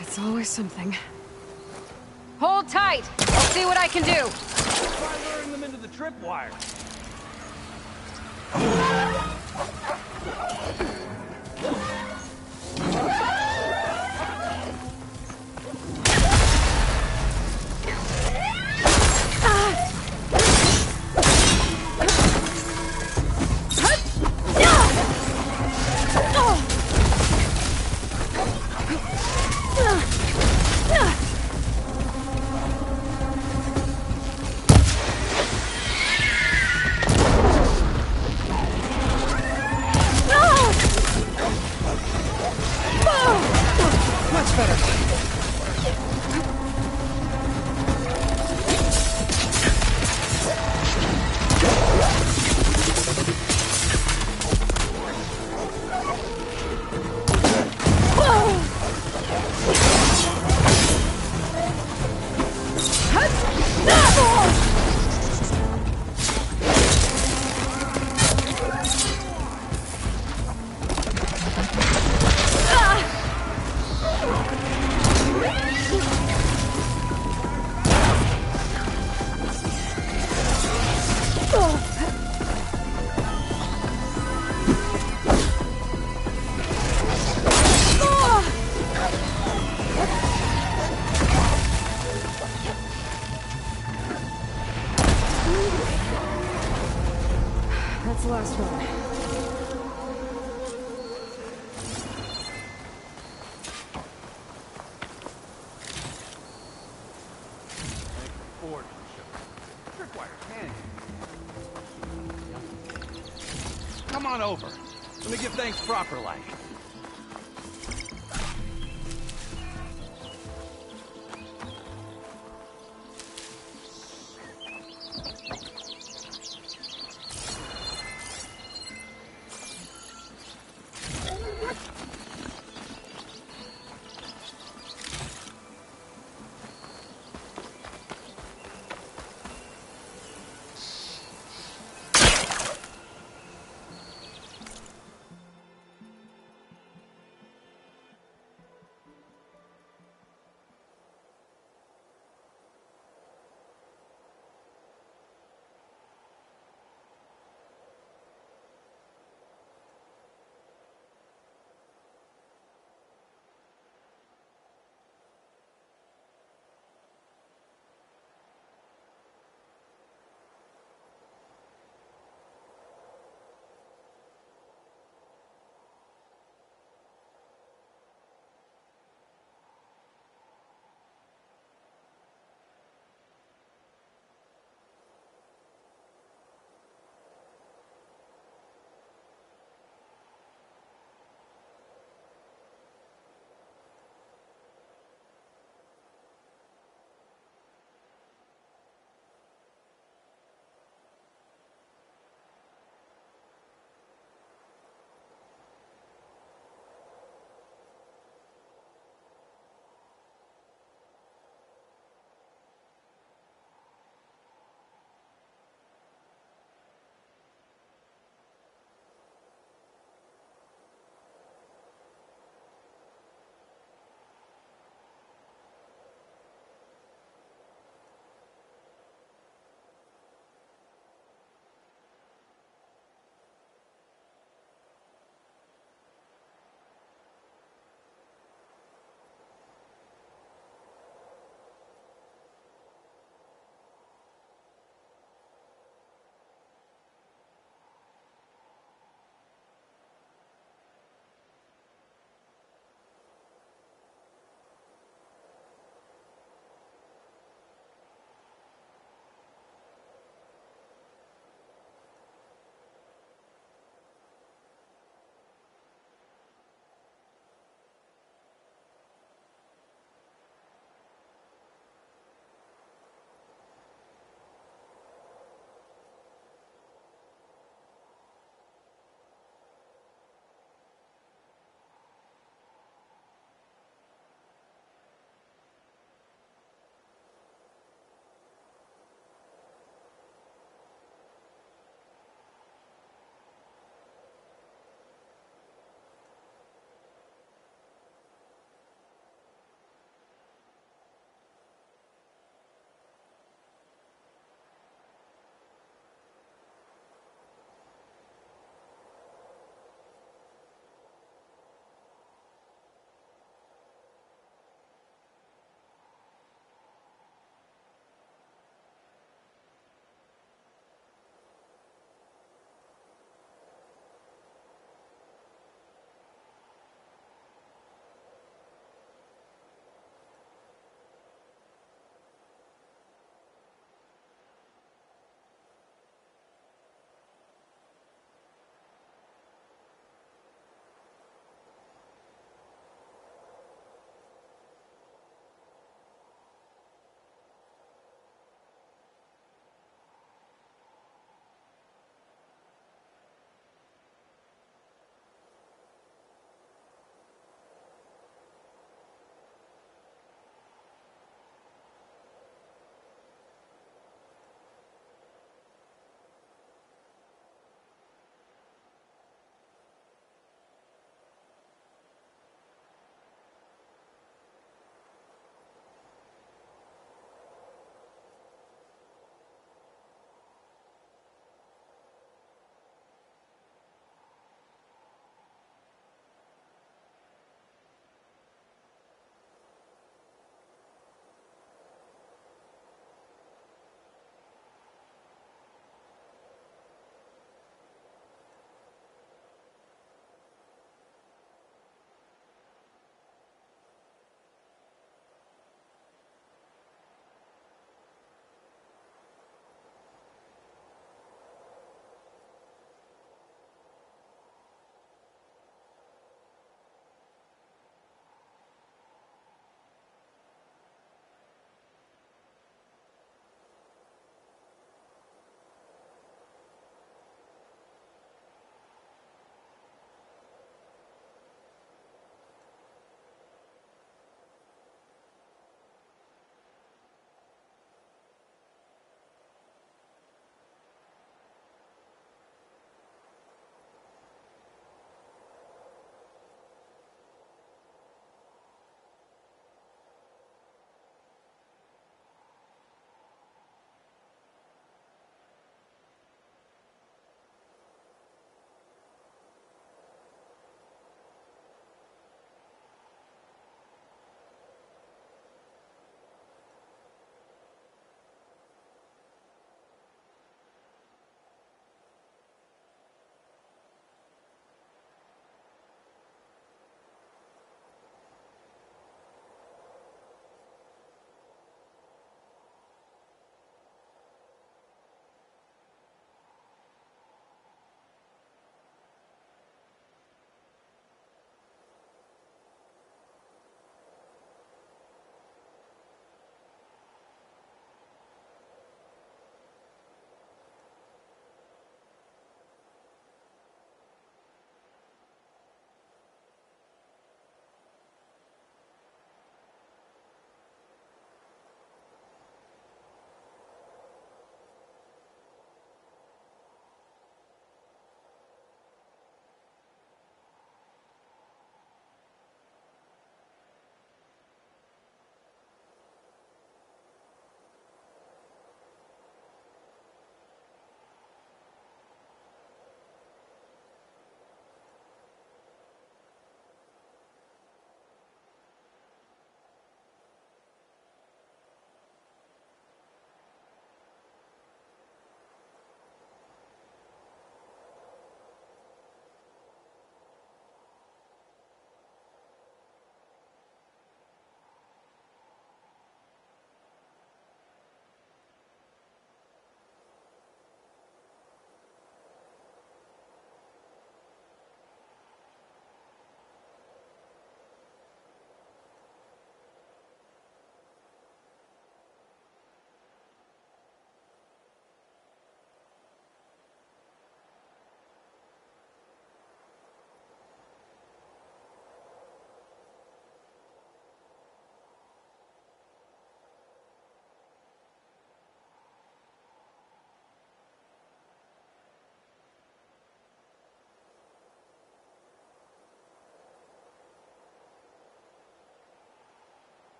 F: It's always something. Hold tight! I'll see what I can do!
K: Try luring them into the tripwire.
E: Much better.
F: That's the last one.
K: Come on over. Let me give thanks proper like.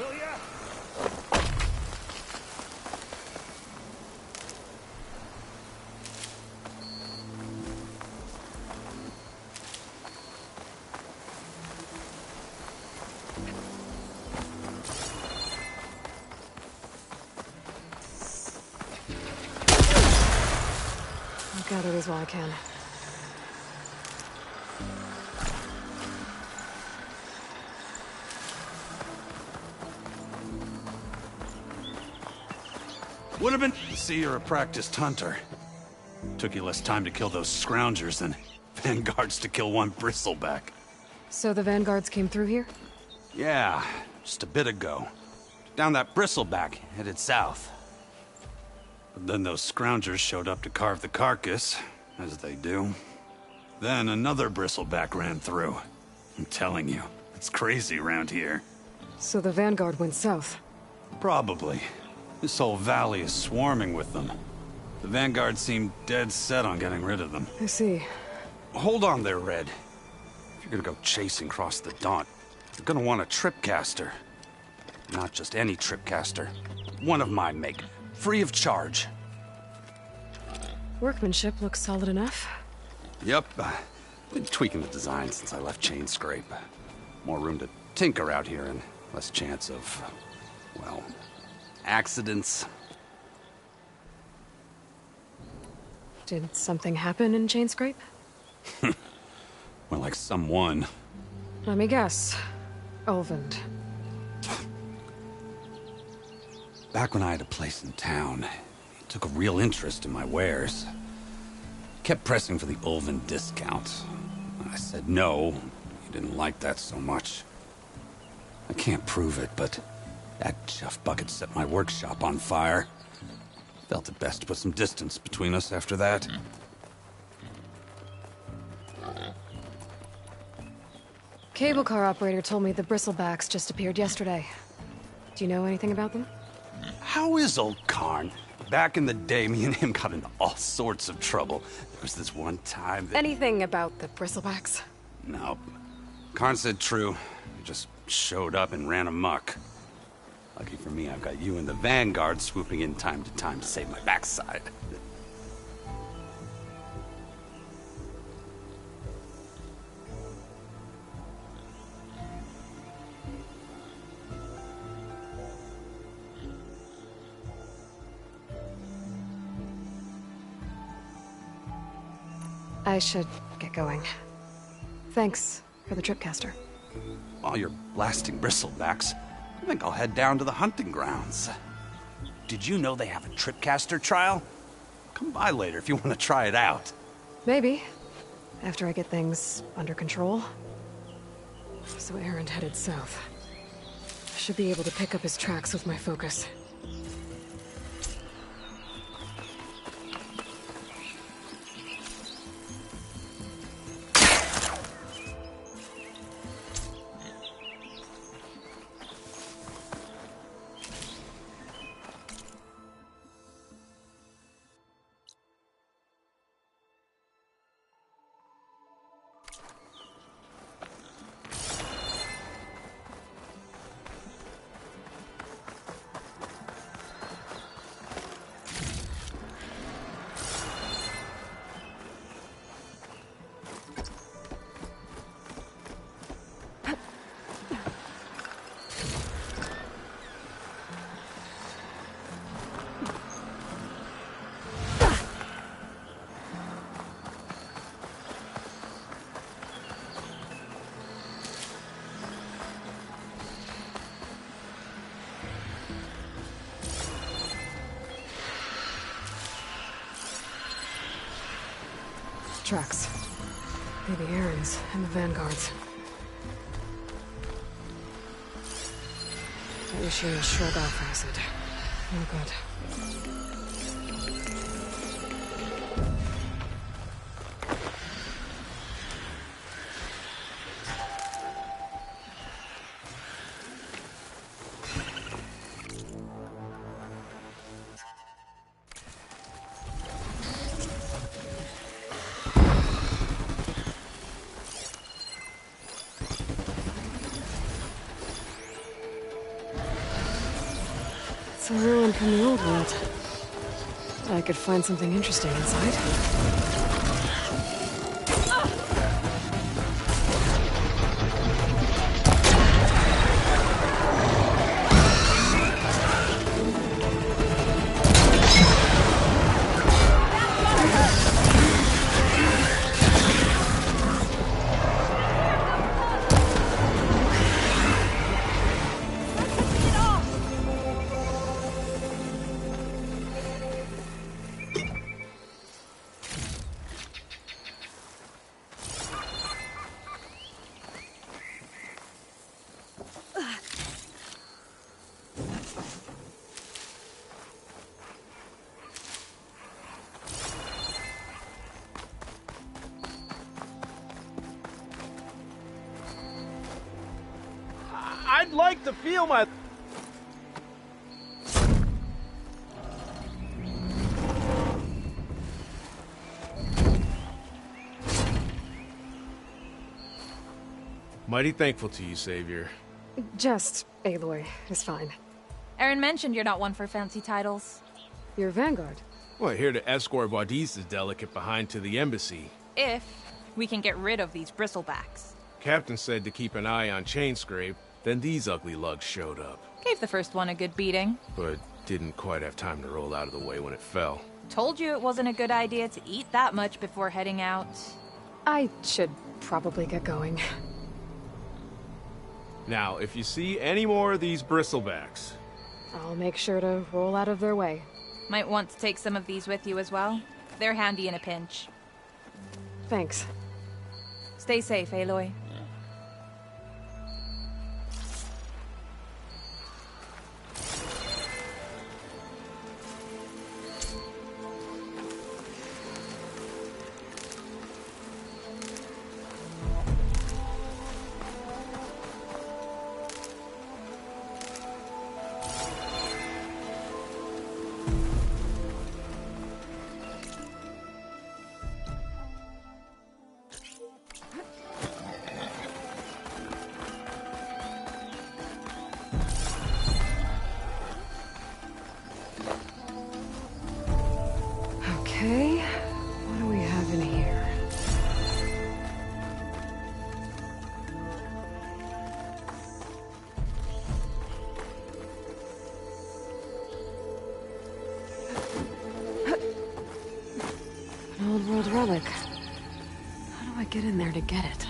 J: Will ya?
F: I'll gather these while I can.
J: Would have been to see you're a practiced hunter. Took you less time to kill those scroungers than vanguards to kill one bristleback.
F: So the vanguards came through here?
J: Yeah, just a bit ago. Down that bristleback, headed south. But then those scroungers showed up to carve the carcass, as they do. Then another bristleback ran through. I'm telling you, it's crazy around here.
F: So the vanguard went south?
J: Probably. This whole valley is swarming with them. The vanguard seemed dead set on getting rid of them.
F: I see.
J: Hold on there, Red. If you're gonna go chasing across the Daunt, you're gonna want a tripcaster. Not just any tripcaster. One of my make. Free of charge.
F: Workmanship looks solid enough.
J: Yep. Been tweaking the design since I left Chainscrape. More room to tinker out here and less chance of, well, accidents.
F: Did something happen in Chainscrape?
J: Well, like someone.
F: Let me guess. Ulvund.
J: Back when I had a place in town, he took a real interest in my wares. Kept pressing for the Ulvund discount. I said no. He didn't like that so much. I can't prove it, but that chuff bucket set my workshop on fire. Felt it best to put some distance between us after that.
F: Cable car operator told me the bristlebacks just appeared yesterday. Do you know anything about them?
J: How is old Karn? Back in the day, me and him got into all sorts of trouble. There was this one time that...
F: Anything about the bristlebacks?
J: No. Karn said true. He just showed up and ran amok. Lucky for me, I've got you and the Vanguard swooping in time to time to save my backside.
F: I should get going. Thanks for the tripcaster.
J: While you're blasting bristlebacks, I think I'll head down to the hunting grounds. Did you know they have a tripcaster trial? Come by later if you want to try it out.
F: Maybe. After I get things under control. So Erend headed south. I should be able to pick up his tracks with my focus. Tracks. Maybe Erend's and the Vanguard's. That machine will shrug off acid. No good. It's a ruin from the old world. I could find something interesting inside.
K: I'd like to feel my... Mighty thankful to you, Savior.
F: Just Aloy is fine.
L: Aaron mentioned you're not one for fancy titles.
F: You're Vanguard.
K: Well, here to escort Wadis's delicate behind to the embassy.
L: If we can get rid of these bristlebacks.
K: Captain said to keep an eye on Chainscrape, then these ugly lugs showed up.
L: Gave the first one a good beating.
K: But didn't quite have time to roll out of the way when it fell.
L: Told you it wasn't a good idea to eat that much before heading out.
F: I should probably get going.
K: Now, if you see any more of these bristlebacks...
F: I'll make sure to roll out of their way.
L: Might want to take some of these with you as well. They're handy in a pinch.
F: Thanks.
L: Stay safe, Aloy.
F: Okay, what do we have in here? An old world relic. How do I get in there to get it?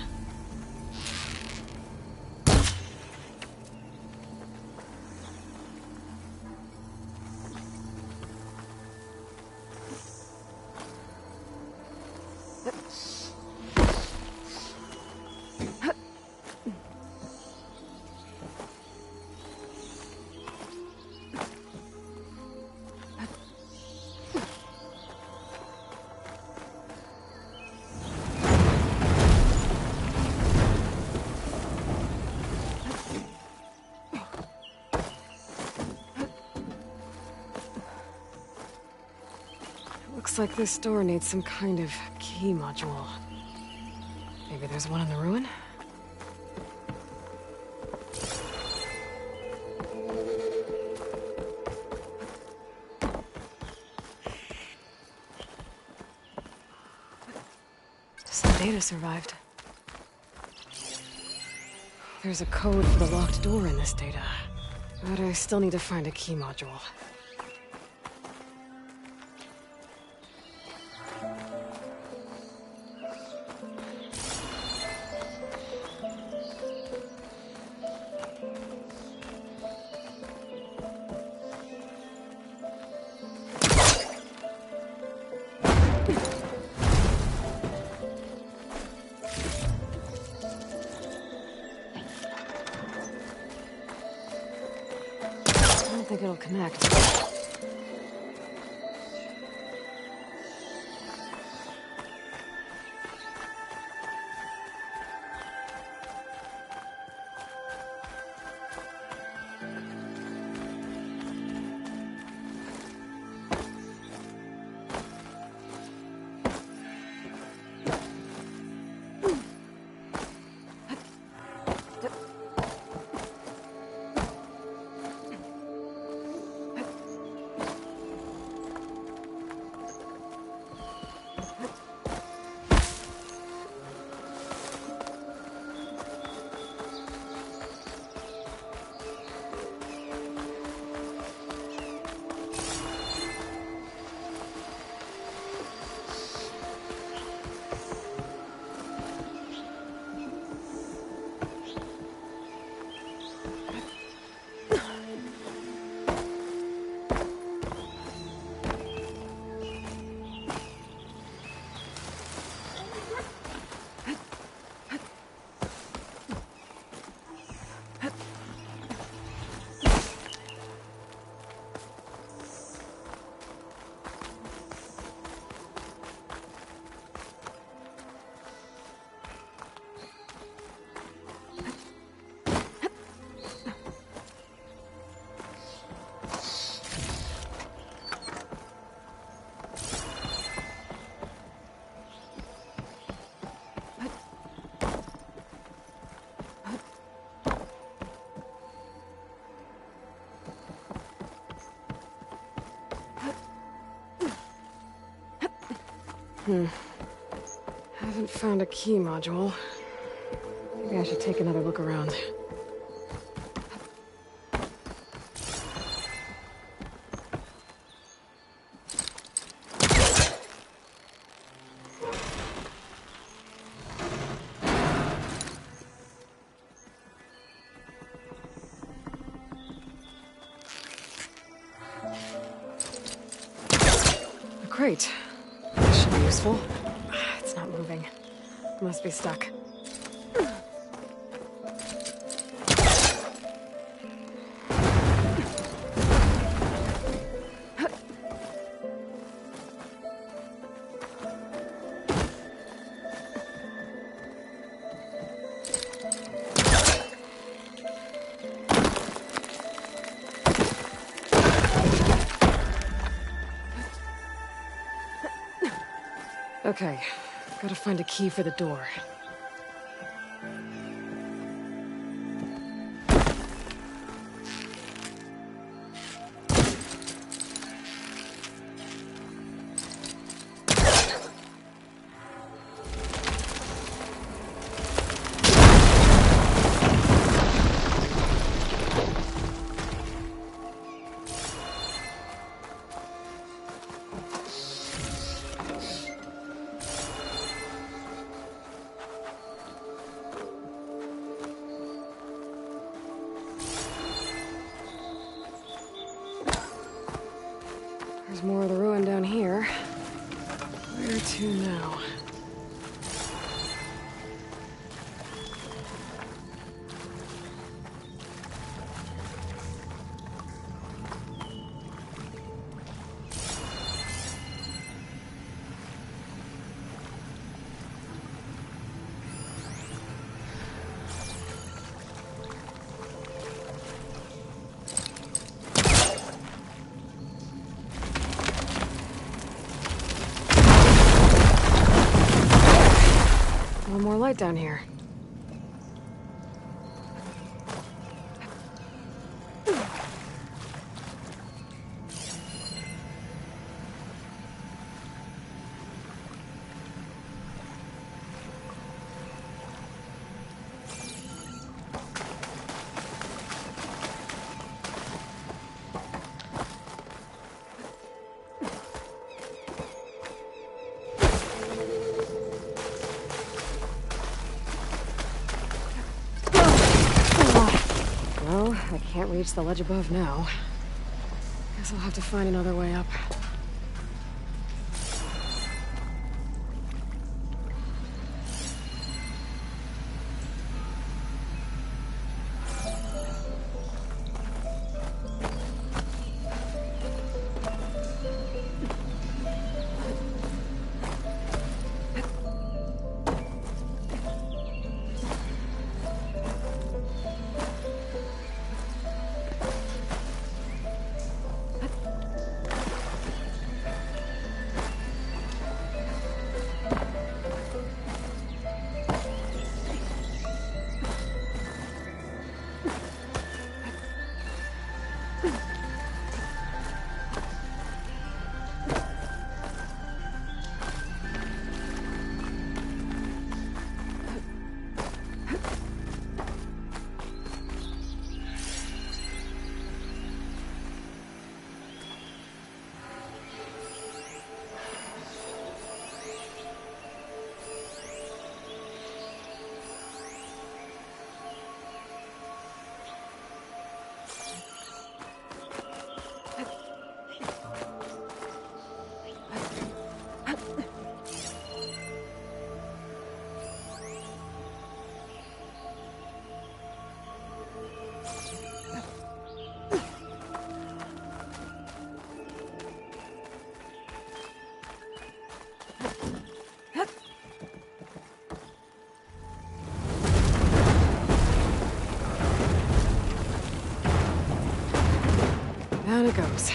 F: Looks like this door needs some kind of key module. Maybe there's one in the ruin? Some data survived. There's a code for the locked door in this data. But I still need to find a key module. I don't think it'll connect. Haven't found a key module. Maybe I should take another look around. A crate. This should be useful. It's not moving. Must be stuck. Okay, gotta find a key for the door. There's more of the ruin down here. Where to now? One more light down here. Well, I can't reach the ledge above now. Guess I'll have to find another way up. Down it goes.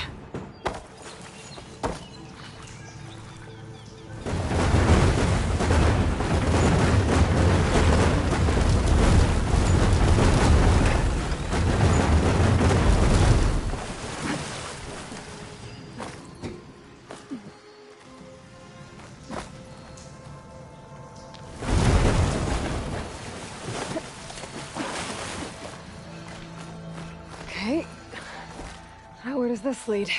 F: Okay. Now where does this lead?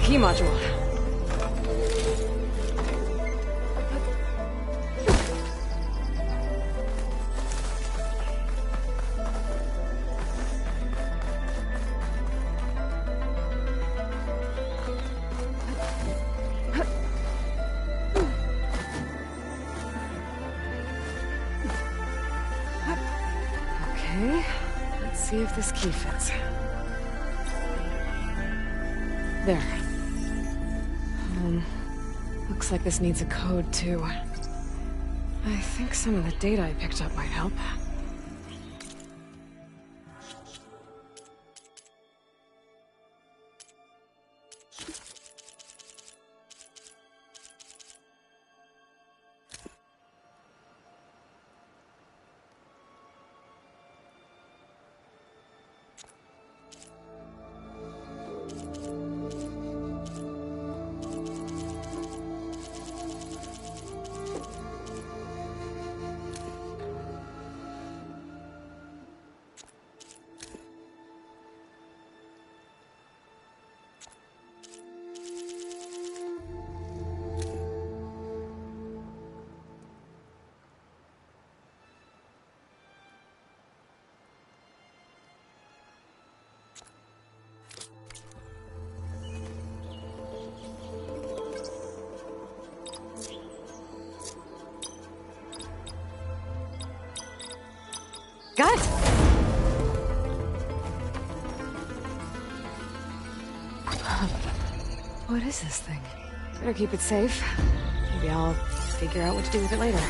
F: Key module. Okay, let's see if this key fits. There. Looks like this needs a code, too. I think some of the data I picked up might help. Got it! What is this thing? Better keep it safe. Maybe I'll figure out what to do with it later.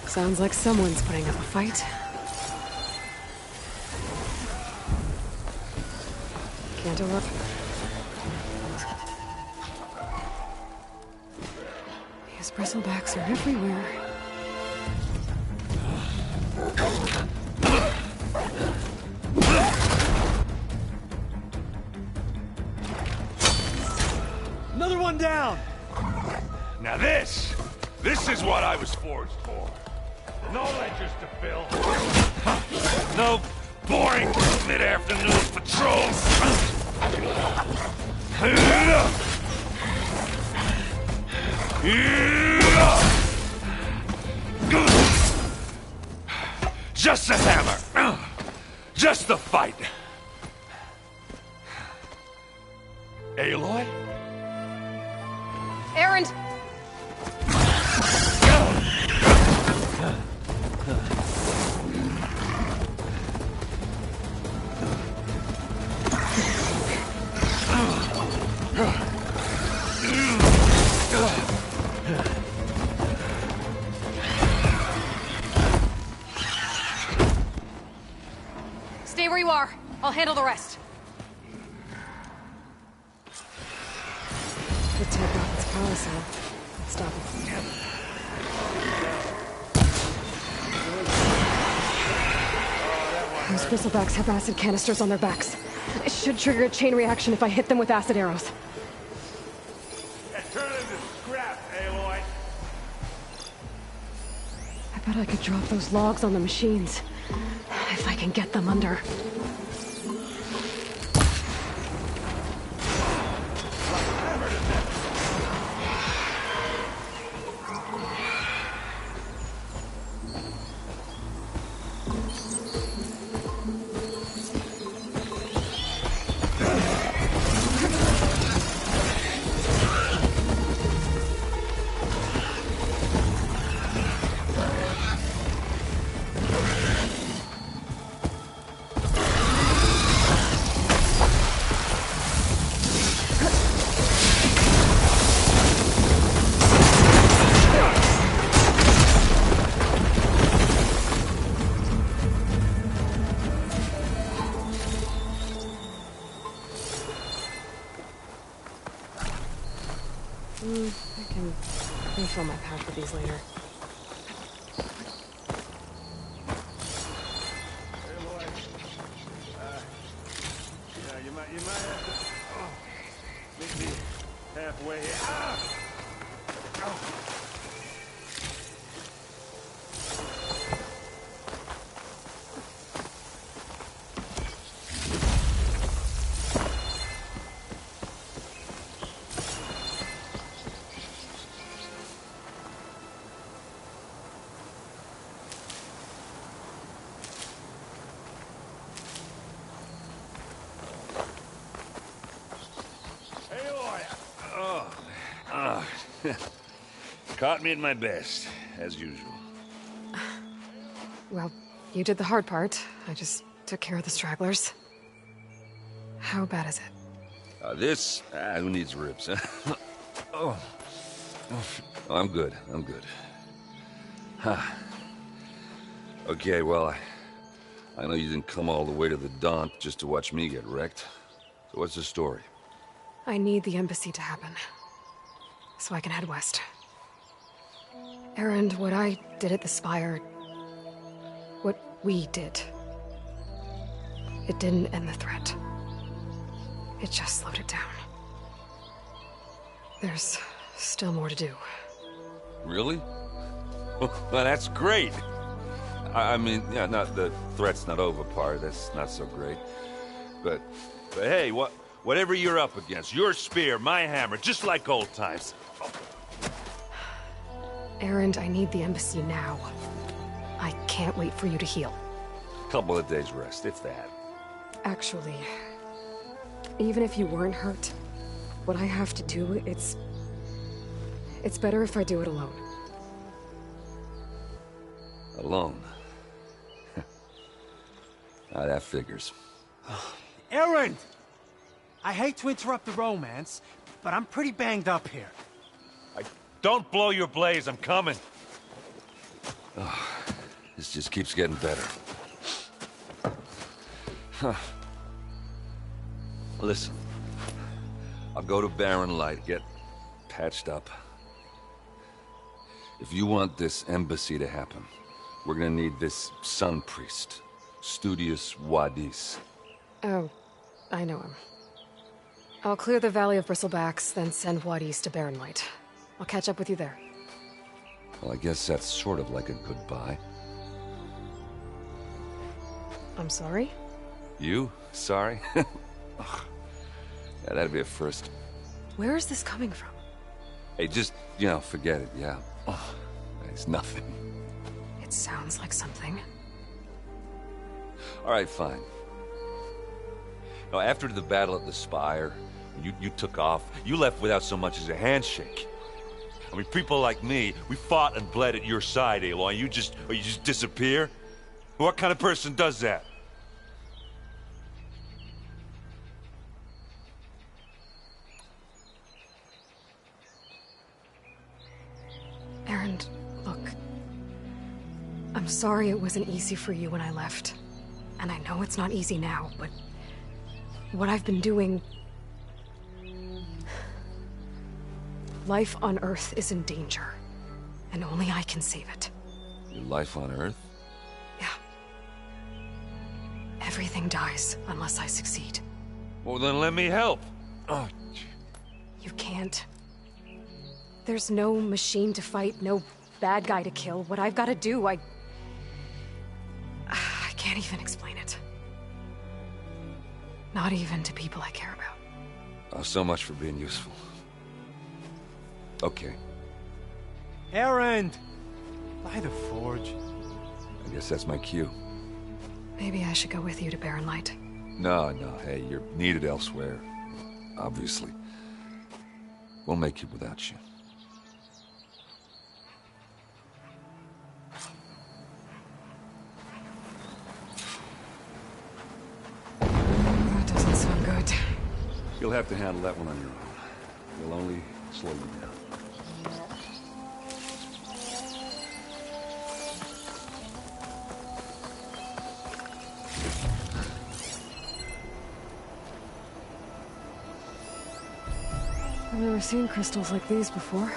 F: Sounds like someone's putting up a fight. Cantaloupe. These bristlebacks are everywhere.
M: Another one down!
I: Now this is what I was forged for. No ledgers to fill. No boring mid-afternoon patrols. Just the hammer. Just the fight. Aloy?
F: Erend!
L: Stay where you are. I'll handle the rest.
F: Could take off its power cell. Stop it. Those bristlebacks have acid canisters on their backs. It should trigger a chain reaction if I hit them with acid arrows.
I: Turn it into scrap, Aloy.
F: I bet I could drop those logs on the machines. If I can get them under. I can refill my pack with these later.
I: Hey, Lloyd. Yeah, you might have to meet me halfway here. Ah! Oh. Caught me at my best, as usual.
F: Well, you did the hard part. I just took care of the stragglers. How bad is it?
I: This? Who needs ribs, huh? Oh, I'm good. I'm good. Huh. Okay, well, I know you didn't come all the way to the Daunt just to watch me get wrecked. So what's the story?
F: I need the embassy to happen, so I can head west. Erend, what I did at the Spire... what we did... it didn't end the threat. It just slowed it down. There's still more to do.
I: Really? Well, that's great. I mean, yeah, not the threat's not over part. That's not so great. But hey, whatever you're up against, your spear, my hammer, just like old times.
F: Erend, I need the embassy now. I can't wait for you to heal.
I: Couple of days rest, if that.
F: Actually, even if you weren't hurt, what I have to do, it's better if I do it alone.
I: Alone? That figures.
M: Erend! I hate to interrupt the romance, but I'm pretty banged up here.
I: Don't blow your blaze, I'm coming. Oh, this just keeps getting better. Huh. Listen, I'll go to Barren Light, get patched up. If you want this embassy to happen, we're gonna need this sun priest, Studius Wadis.
F: Oh, I know him. I'll clear the Valley of Bristlebacks, then send Wadis to Barren Light. I'll catch up with you there.
I: Well, I guess that's sort of like a goodbye.
F: I'm sorry?
I: You? Sorry? Ugh. Yeah, that'd be a first.
F: Where is this coming from?
I: Hey, just, forget it, yeah. Oh, it's nothing.
F: It sounds like something.
I: All right, fine. Now, after the battle at the Spire, you took off, you left without so much as a handshake. I mean, people like me, we fought and bled at your side, Aloy, and you just disappear? What kind of person does that?
F: Erend, look. I'm sorry it wasn't easy for you when I left. And I know it's not easy now, but... what I've been doing... life on Earth is in danger. And only I can save it.
I: Your life on Earth?
F: Yeah. Everything dies unless I succeed.
I: Well, then let me help. Oh,
F: you can't. There's no machine to fight, no bad guy to kill. What I've got to do, I can't even explain it. Not even to people I care about.
I: Oh, so much for being useful. Okay.
M: Erend! By the forge.
I: I guess that's my cue.
F: Maybe I should go with you to Barren Light.
I: No, hey, you're needed elsewhere. Obviously. We'll make it without you.
F: That doesn't sound good.
J: You'll have to handle that one on your own. We'll only slow you down.
F: I've never seen crystals like these before.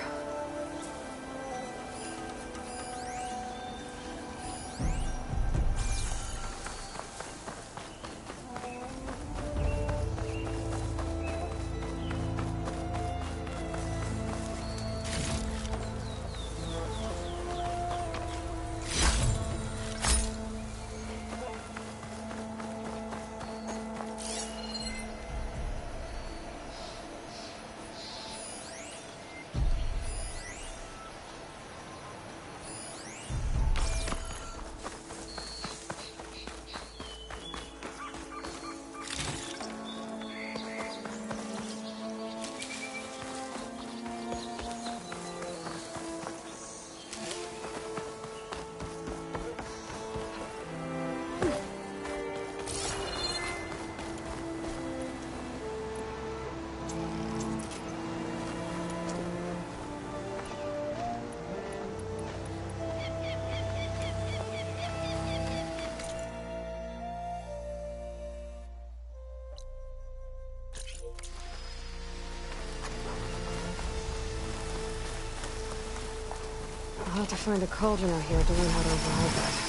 F: I'll have to find a cauldron out here to learn how to override that.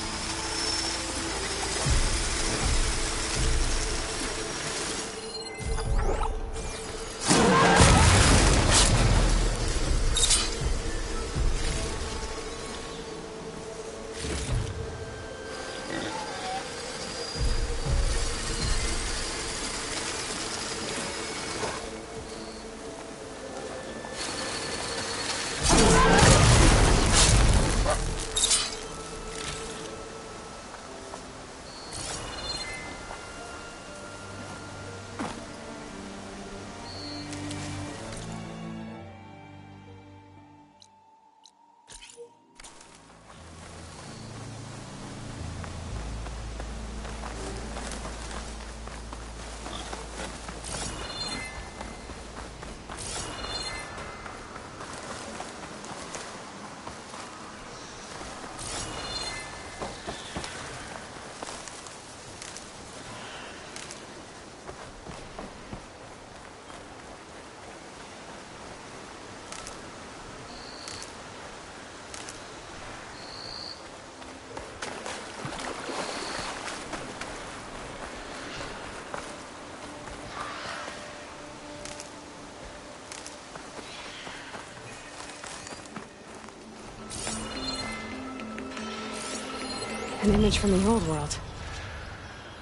F: An image from the old world.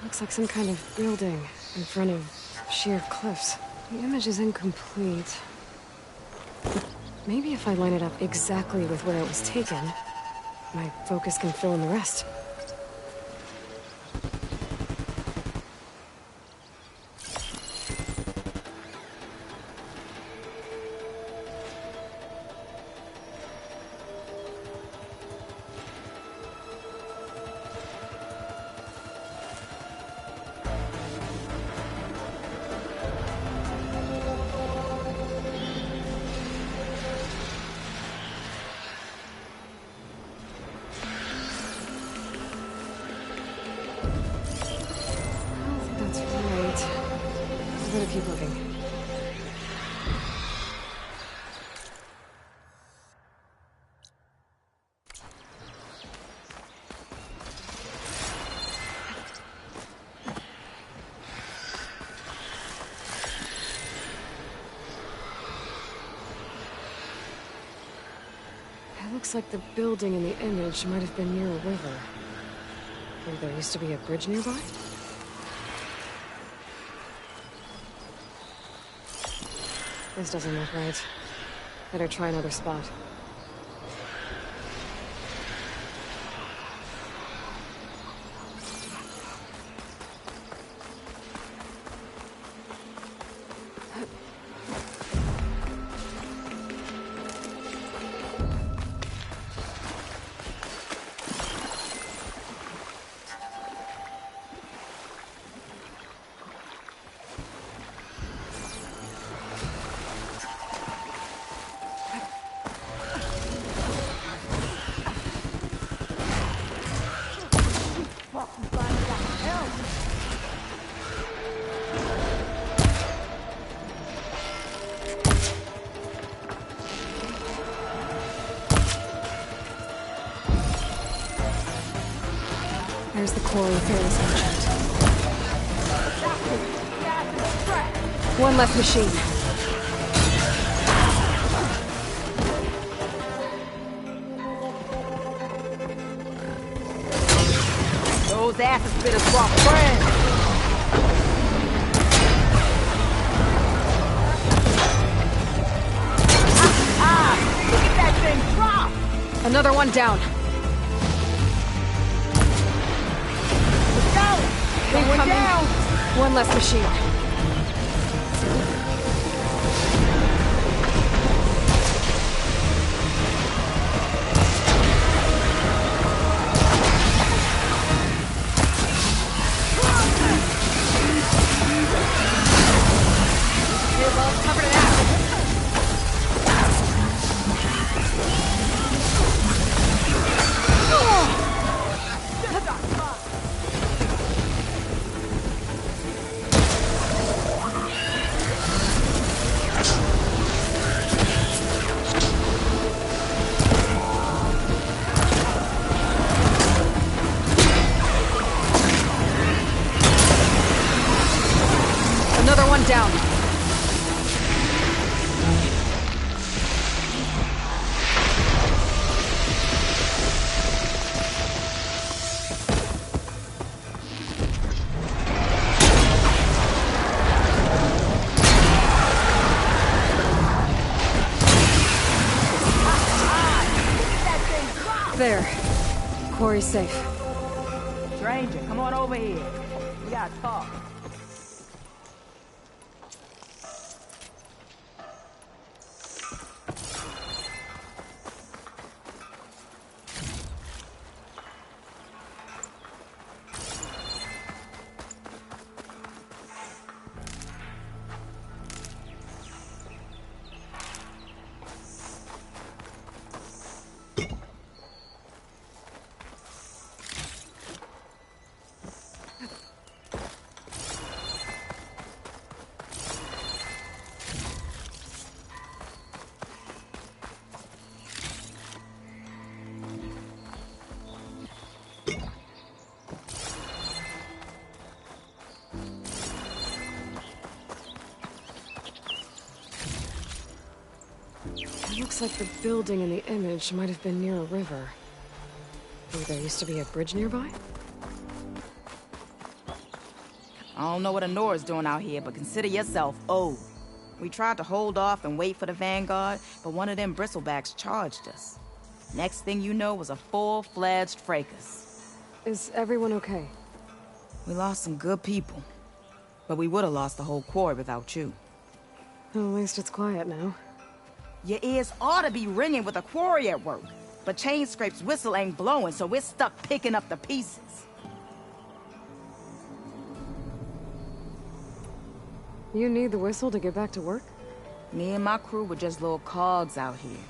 F: Looks like some kind of building in front of sheer cliffs. The image is incomplete. Maybe if I line it up exactly with where it was taken, my focus can fill in the rest. Keep looking. It looks like the building in the image might have been near a river. Maybe there used to be a bridge nearby? This doesn't look right. Better try another spot. There's the quarry Ferris mentioned. One less machine.
N: Those asses bit us rock friends. Look at that thing drop!
F: Another one down.
N: Let's go! Big one down!
F: One less machine. Another one down. There. Quarry's safe.
N: Stranger, come on over here. We gotta talk.
F: Looks like the building in the image might have been near a river. Maybe there used to be a bridge nearby?
N: I don't know what Honora's doing out here, but consider yourself owed. We tried to hold off and wait for the Vanguard, but one of them bristlebacks charged us. Next thing you know was a full-fledged fracas.
F: Is everyone okay?
N: We lost some good people, but we would have lost the whole quarry without you.
F: Well, at least it's quiet now.
N: Your ears ought to be ringing with a quarry at work, but Chainscrape's whistle ain't blowing, so we're stuck picking up the pieces.
F: You need the whistle to get back to work?
N: Me and my crew were just little cogs out here.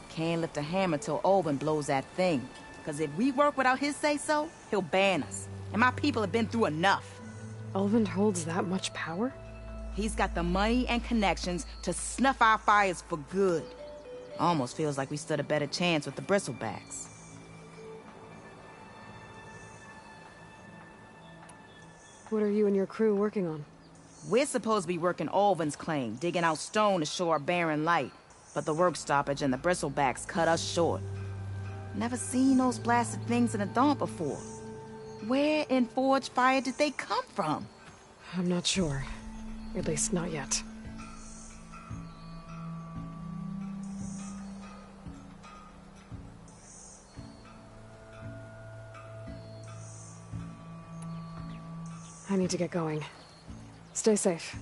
N: Can't lift a hammer till Olvin blows that thing. Cause if we work without his say-so, he'll ban us. And my people have been through enough.
F: Olvin holds that much power?
N: He's got the money and connections to snuff our fires for good. Almost feels like we stood a better chance with the bristlebacks.
F: What are you and your crew working on?
N: We're supposed to be working Olvin's claim, digging out stone to show our barren light. But the work stoppage and the bristlebacks cut us short. Never seen those blasted things in the dawn before. Where in Forge Fire did they come from?
F: I'm not sure. At least not yet. I need to get going. Stay safe.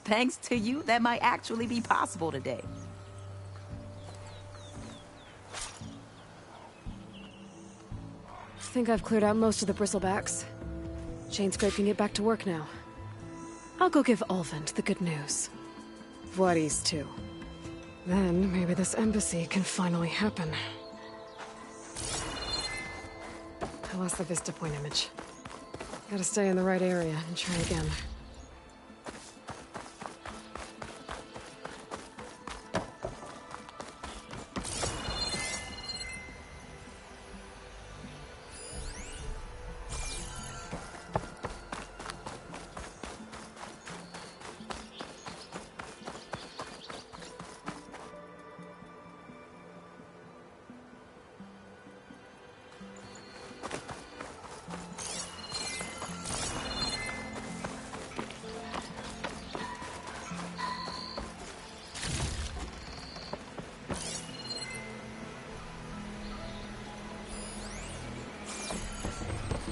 N: Thanks to you, that might actually be possible today.
F: I think I've cleared out most of the bristlebacks. Chainscrape can get back to work now. I'll go give Olvin the good news. Voorhis too. Then maybe this embassy can finally happen. I lost the Vista Point image. Gotta stay in the right area and try again.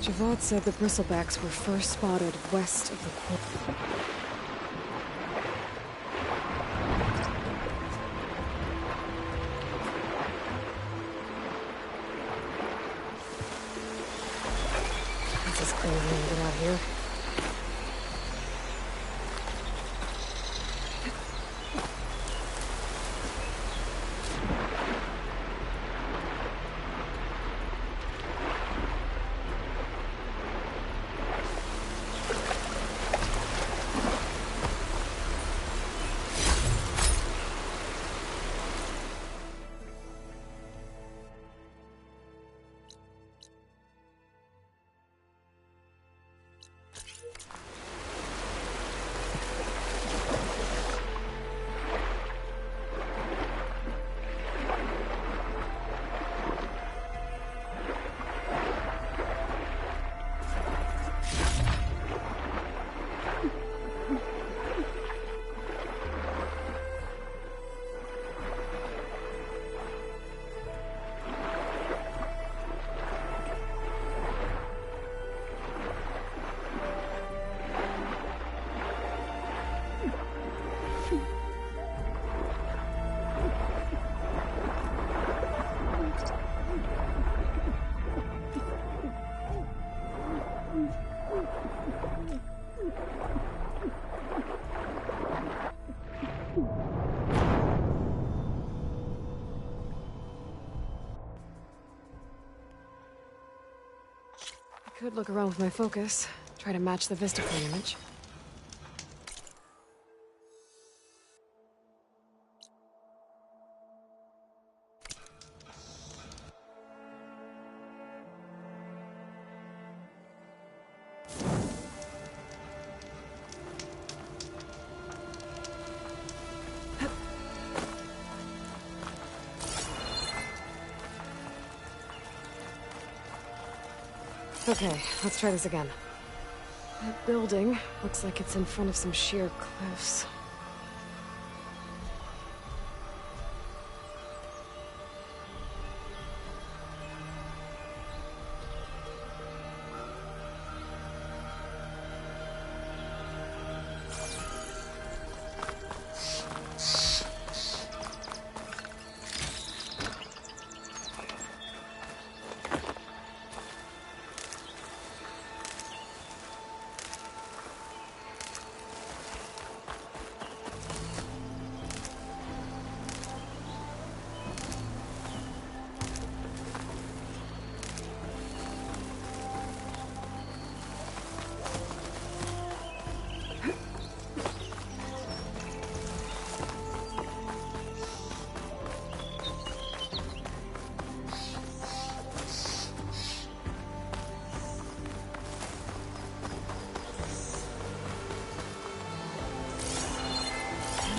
F: Javad said the bristlebacks were first spotted west of the quarry. This is crazy to get out here. Could look around with my focus, try to match the Vistaphone image. Okay, let's try this again. That building looks like it's in front of some sheer cliffs.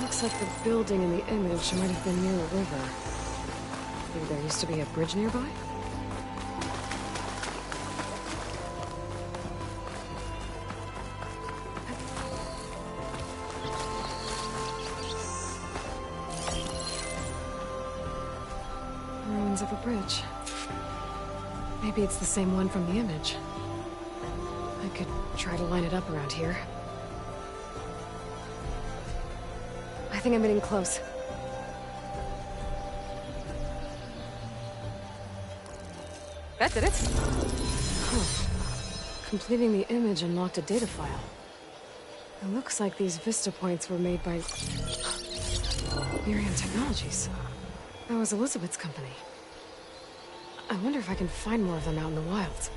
F: Looks like the building in the image might have been near a river. Maybe there used to be a bridge nearby? Ruins of a bridge. Maybe it's the same one from the image. I could try to line it up around here. I think I'm getting close.
L: That did it.
F: Huh. Completing the image unlocked a data file. It looks like these Vista points were made by Miriam Technologies. That was Elizabeth's company. I wonder if I can find more of them out in the wild.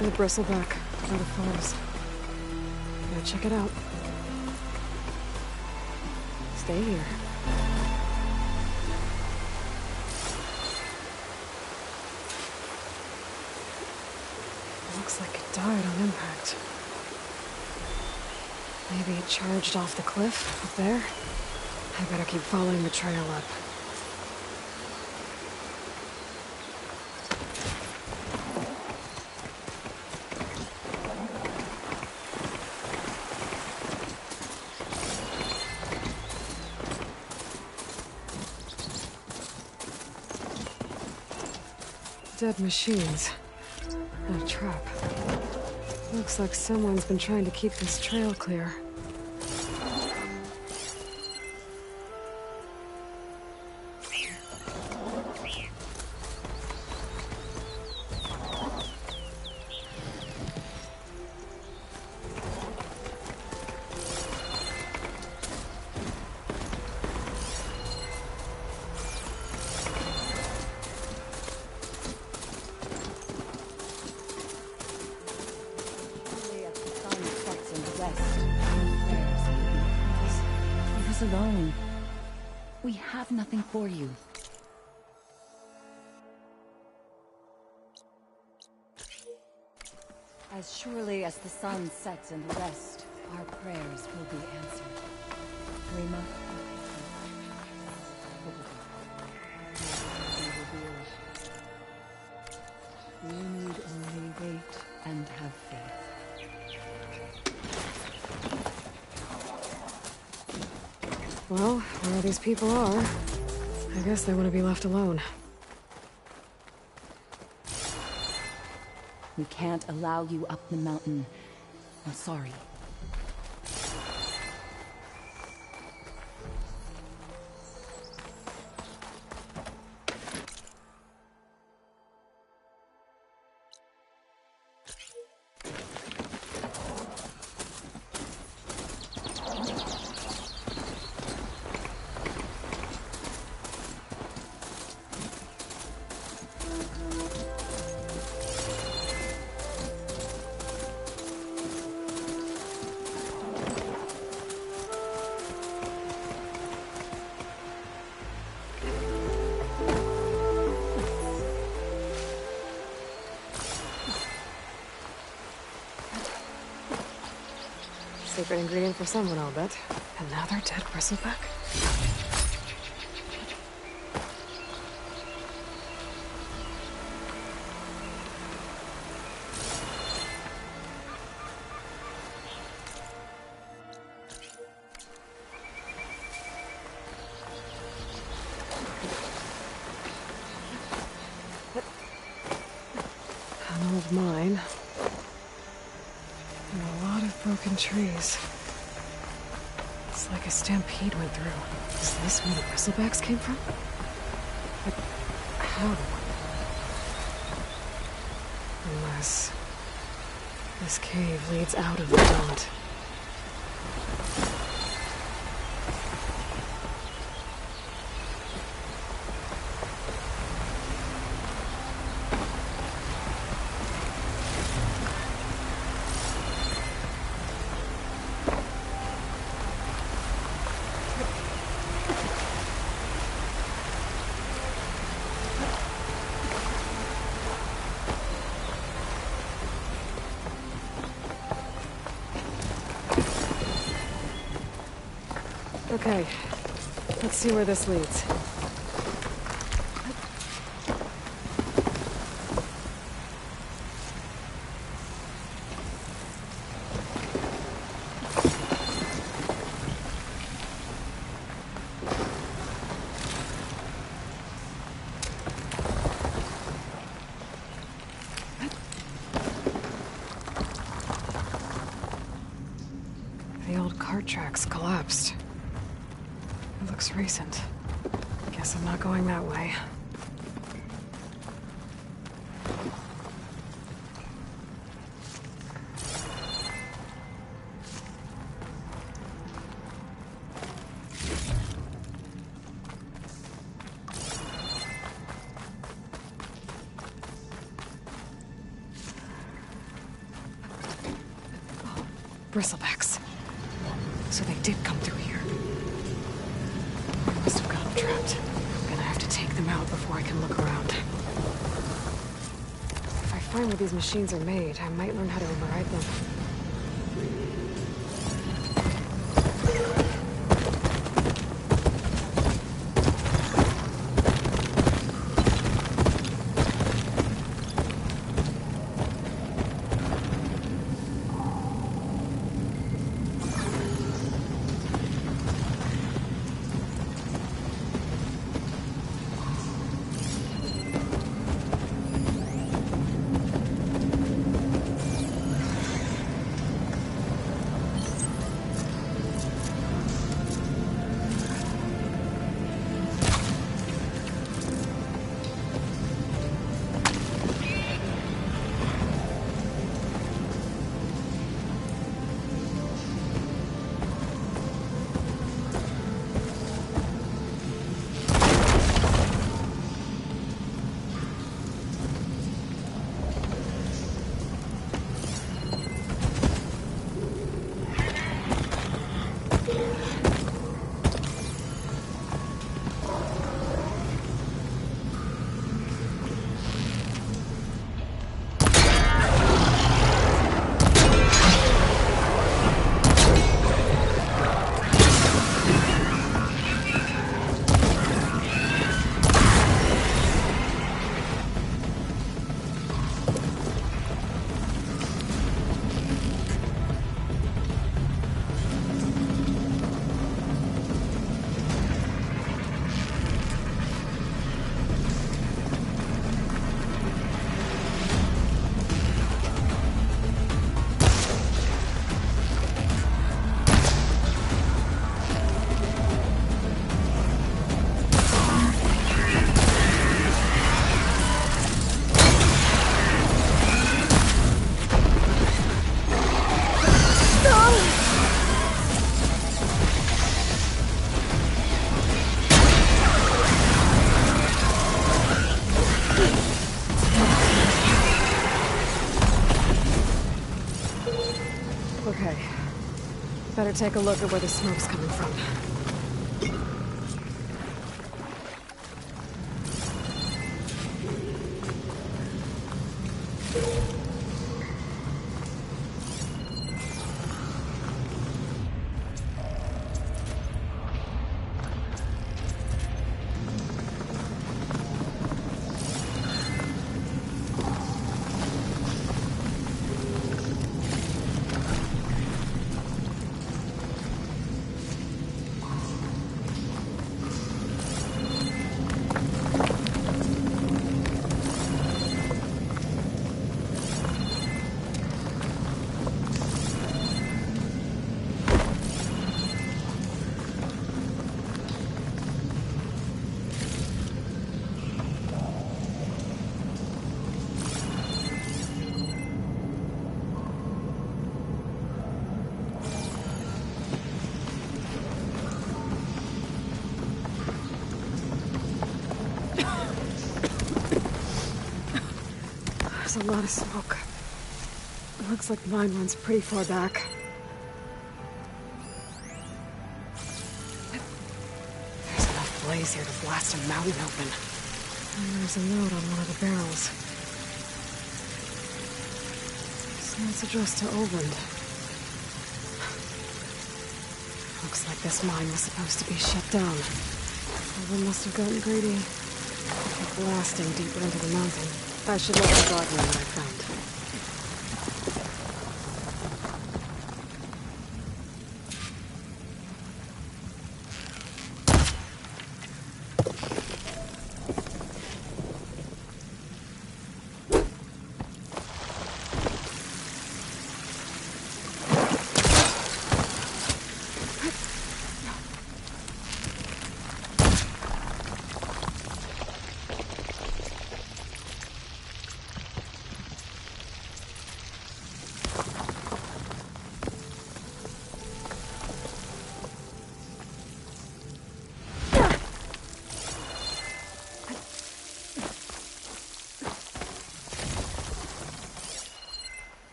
F: to the Bristleback by the falls. Gotta check it out. Stay here. Looks like it died on impact. Maybe it charged off the cliff up there. I better keep following the trail up. Dead machines. And a trap. Looks like someone's been trying to keep this trail clear.
O: Alone. We have nothing for you. As surely as the sun sets in the west, our prayers will be answered. Rima. You need only wait and have faith.
F: Well, where these people are, I guess they want to be left alone.
O: We can't allow you up the mountain. I'm sorry.
F: Secret ingredient for someone, I'll bet. Another dead bristleback? An old mine. And a lot of broken trees. It's like a stampede went through. Is this where the bristlebacks came from? But how? Unless this cave leads out of the Daunt. Okay, let's see where this leads. The old cart tracks collapsed. It looks recent. Guess I'm not going that way. Bristlebacks. So they did come through here. I must have got them trapped. I'm gonna have to take them out before I can look around. If I find where these machines are made, I might learn how to override them. Better take a look at where the smoke's coming from. There's a lot of smoke. It looks like the mine runs pretty far back. There's enough blaze here to blast a mountain open. And there's a note on one of the barrels. So it's addressed to Olvend. Looks like this mine was supposed to be shut down. Olvend must have gotten greedy. Kept blasting deeper into the mountain. I should let the guard know what I found.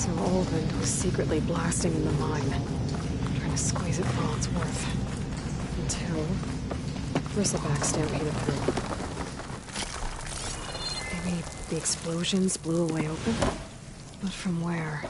F: So Olvend was secretly blasting in the mine, trying to squeeze it for all it's worth. Until Bristleback stampeded through. Maybe the explosions blew a way open? But from where?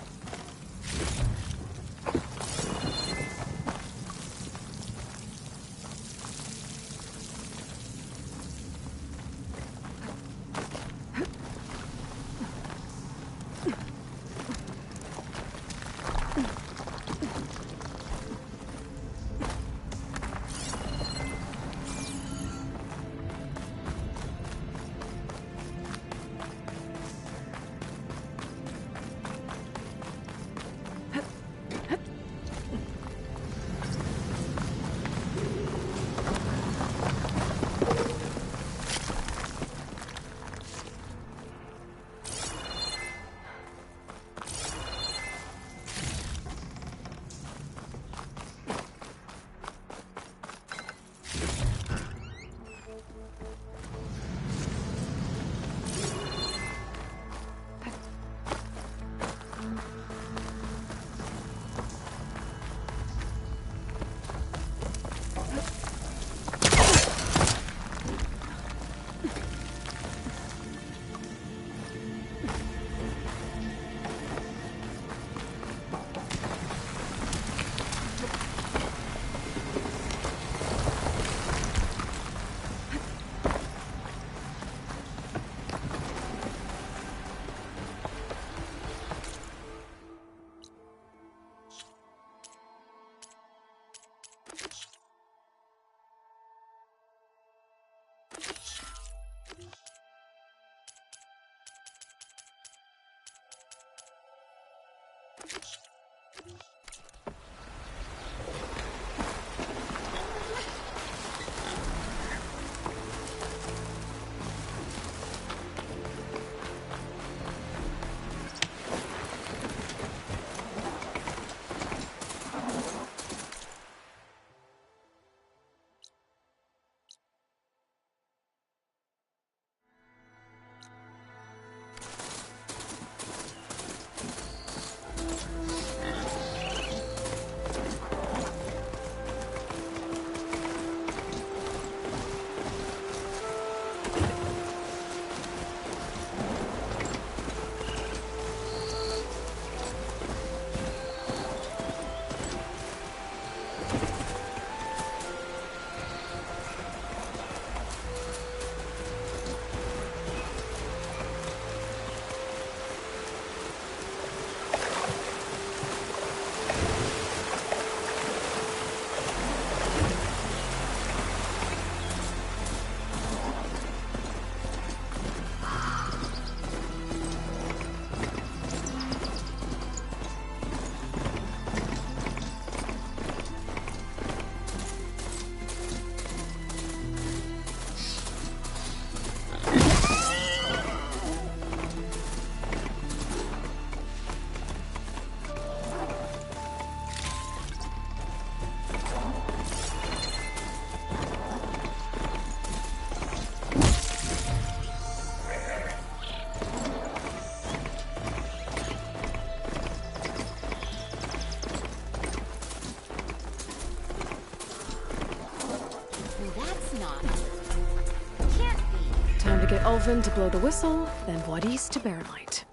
F: Get Ulvund to blow the whistle, then Wadis to bear light.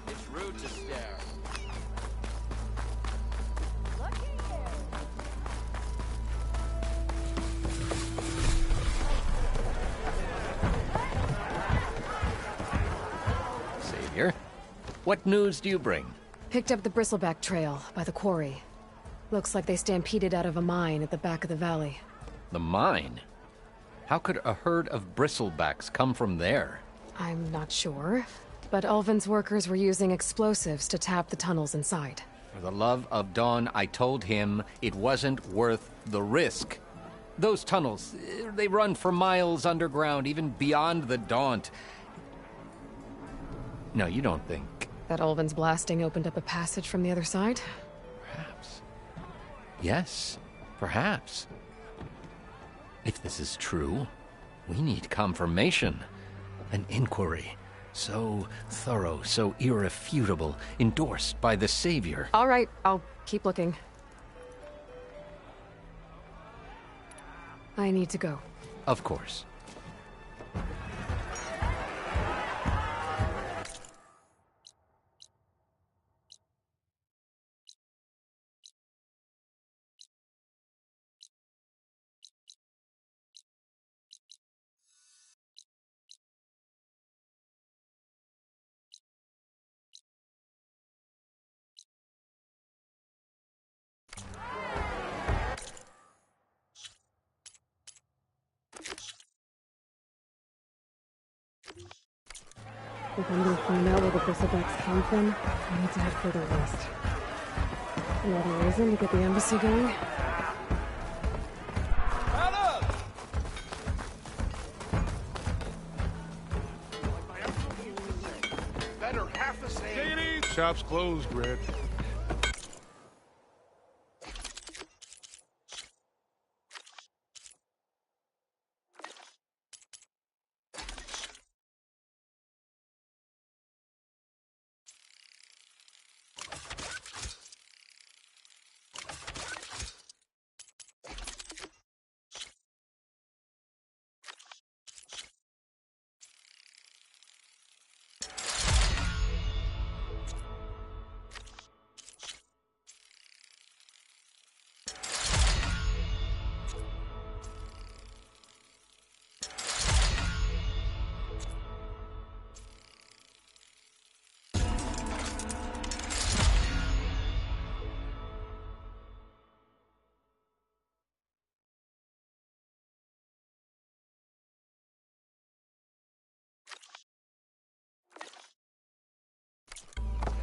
G: It's rude to stare. Savior, what news do you bring?
F: Picked up the Bristleback trail by the quarry. Looks like they stampeded out of a mine at the back of the valley.
G: The mine? How could a herd of bristlebacks come from there?
F: I'm not sure, but Ulvund's workers were using explosives to tap the tunnels inside.
G: For the love of Dawn, I told him it wasn't worth the risk. Those tunnels, they run for miles underground, even beyond the Daunt. No, you don't think...
F: That Ulvund's blasting opened up a passage from the other side?
G: Perhaps. Yes, perhaps. If this is true, We need confirmation. An inquiry. So thorough, so irrefutable, endorsed by the Savior.
F: All right, I'll keep looking. I need to go.
G: Of course.
F: If I'm gonna find out where the bristlebacks come from, I need to head further west. Another reason to get the embassy going?
K: Better half a same.
H: Take it easy. Shop's closed, Red.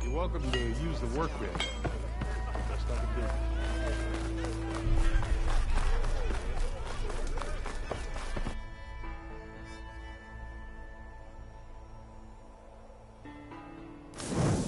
H: You're welcome to use the work bench. That's not a big.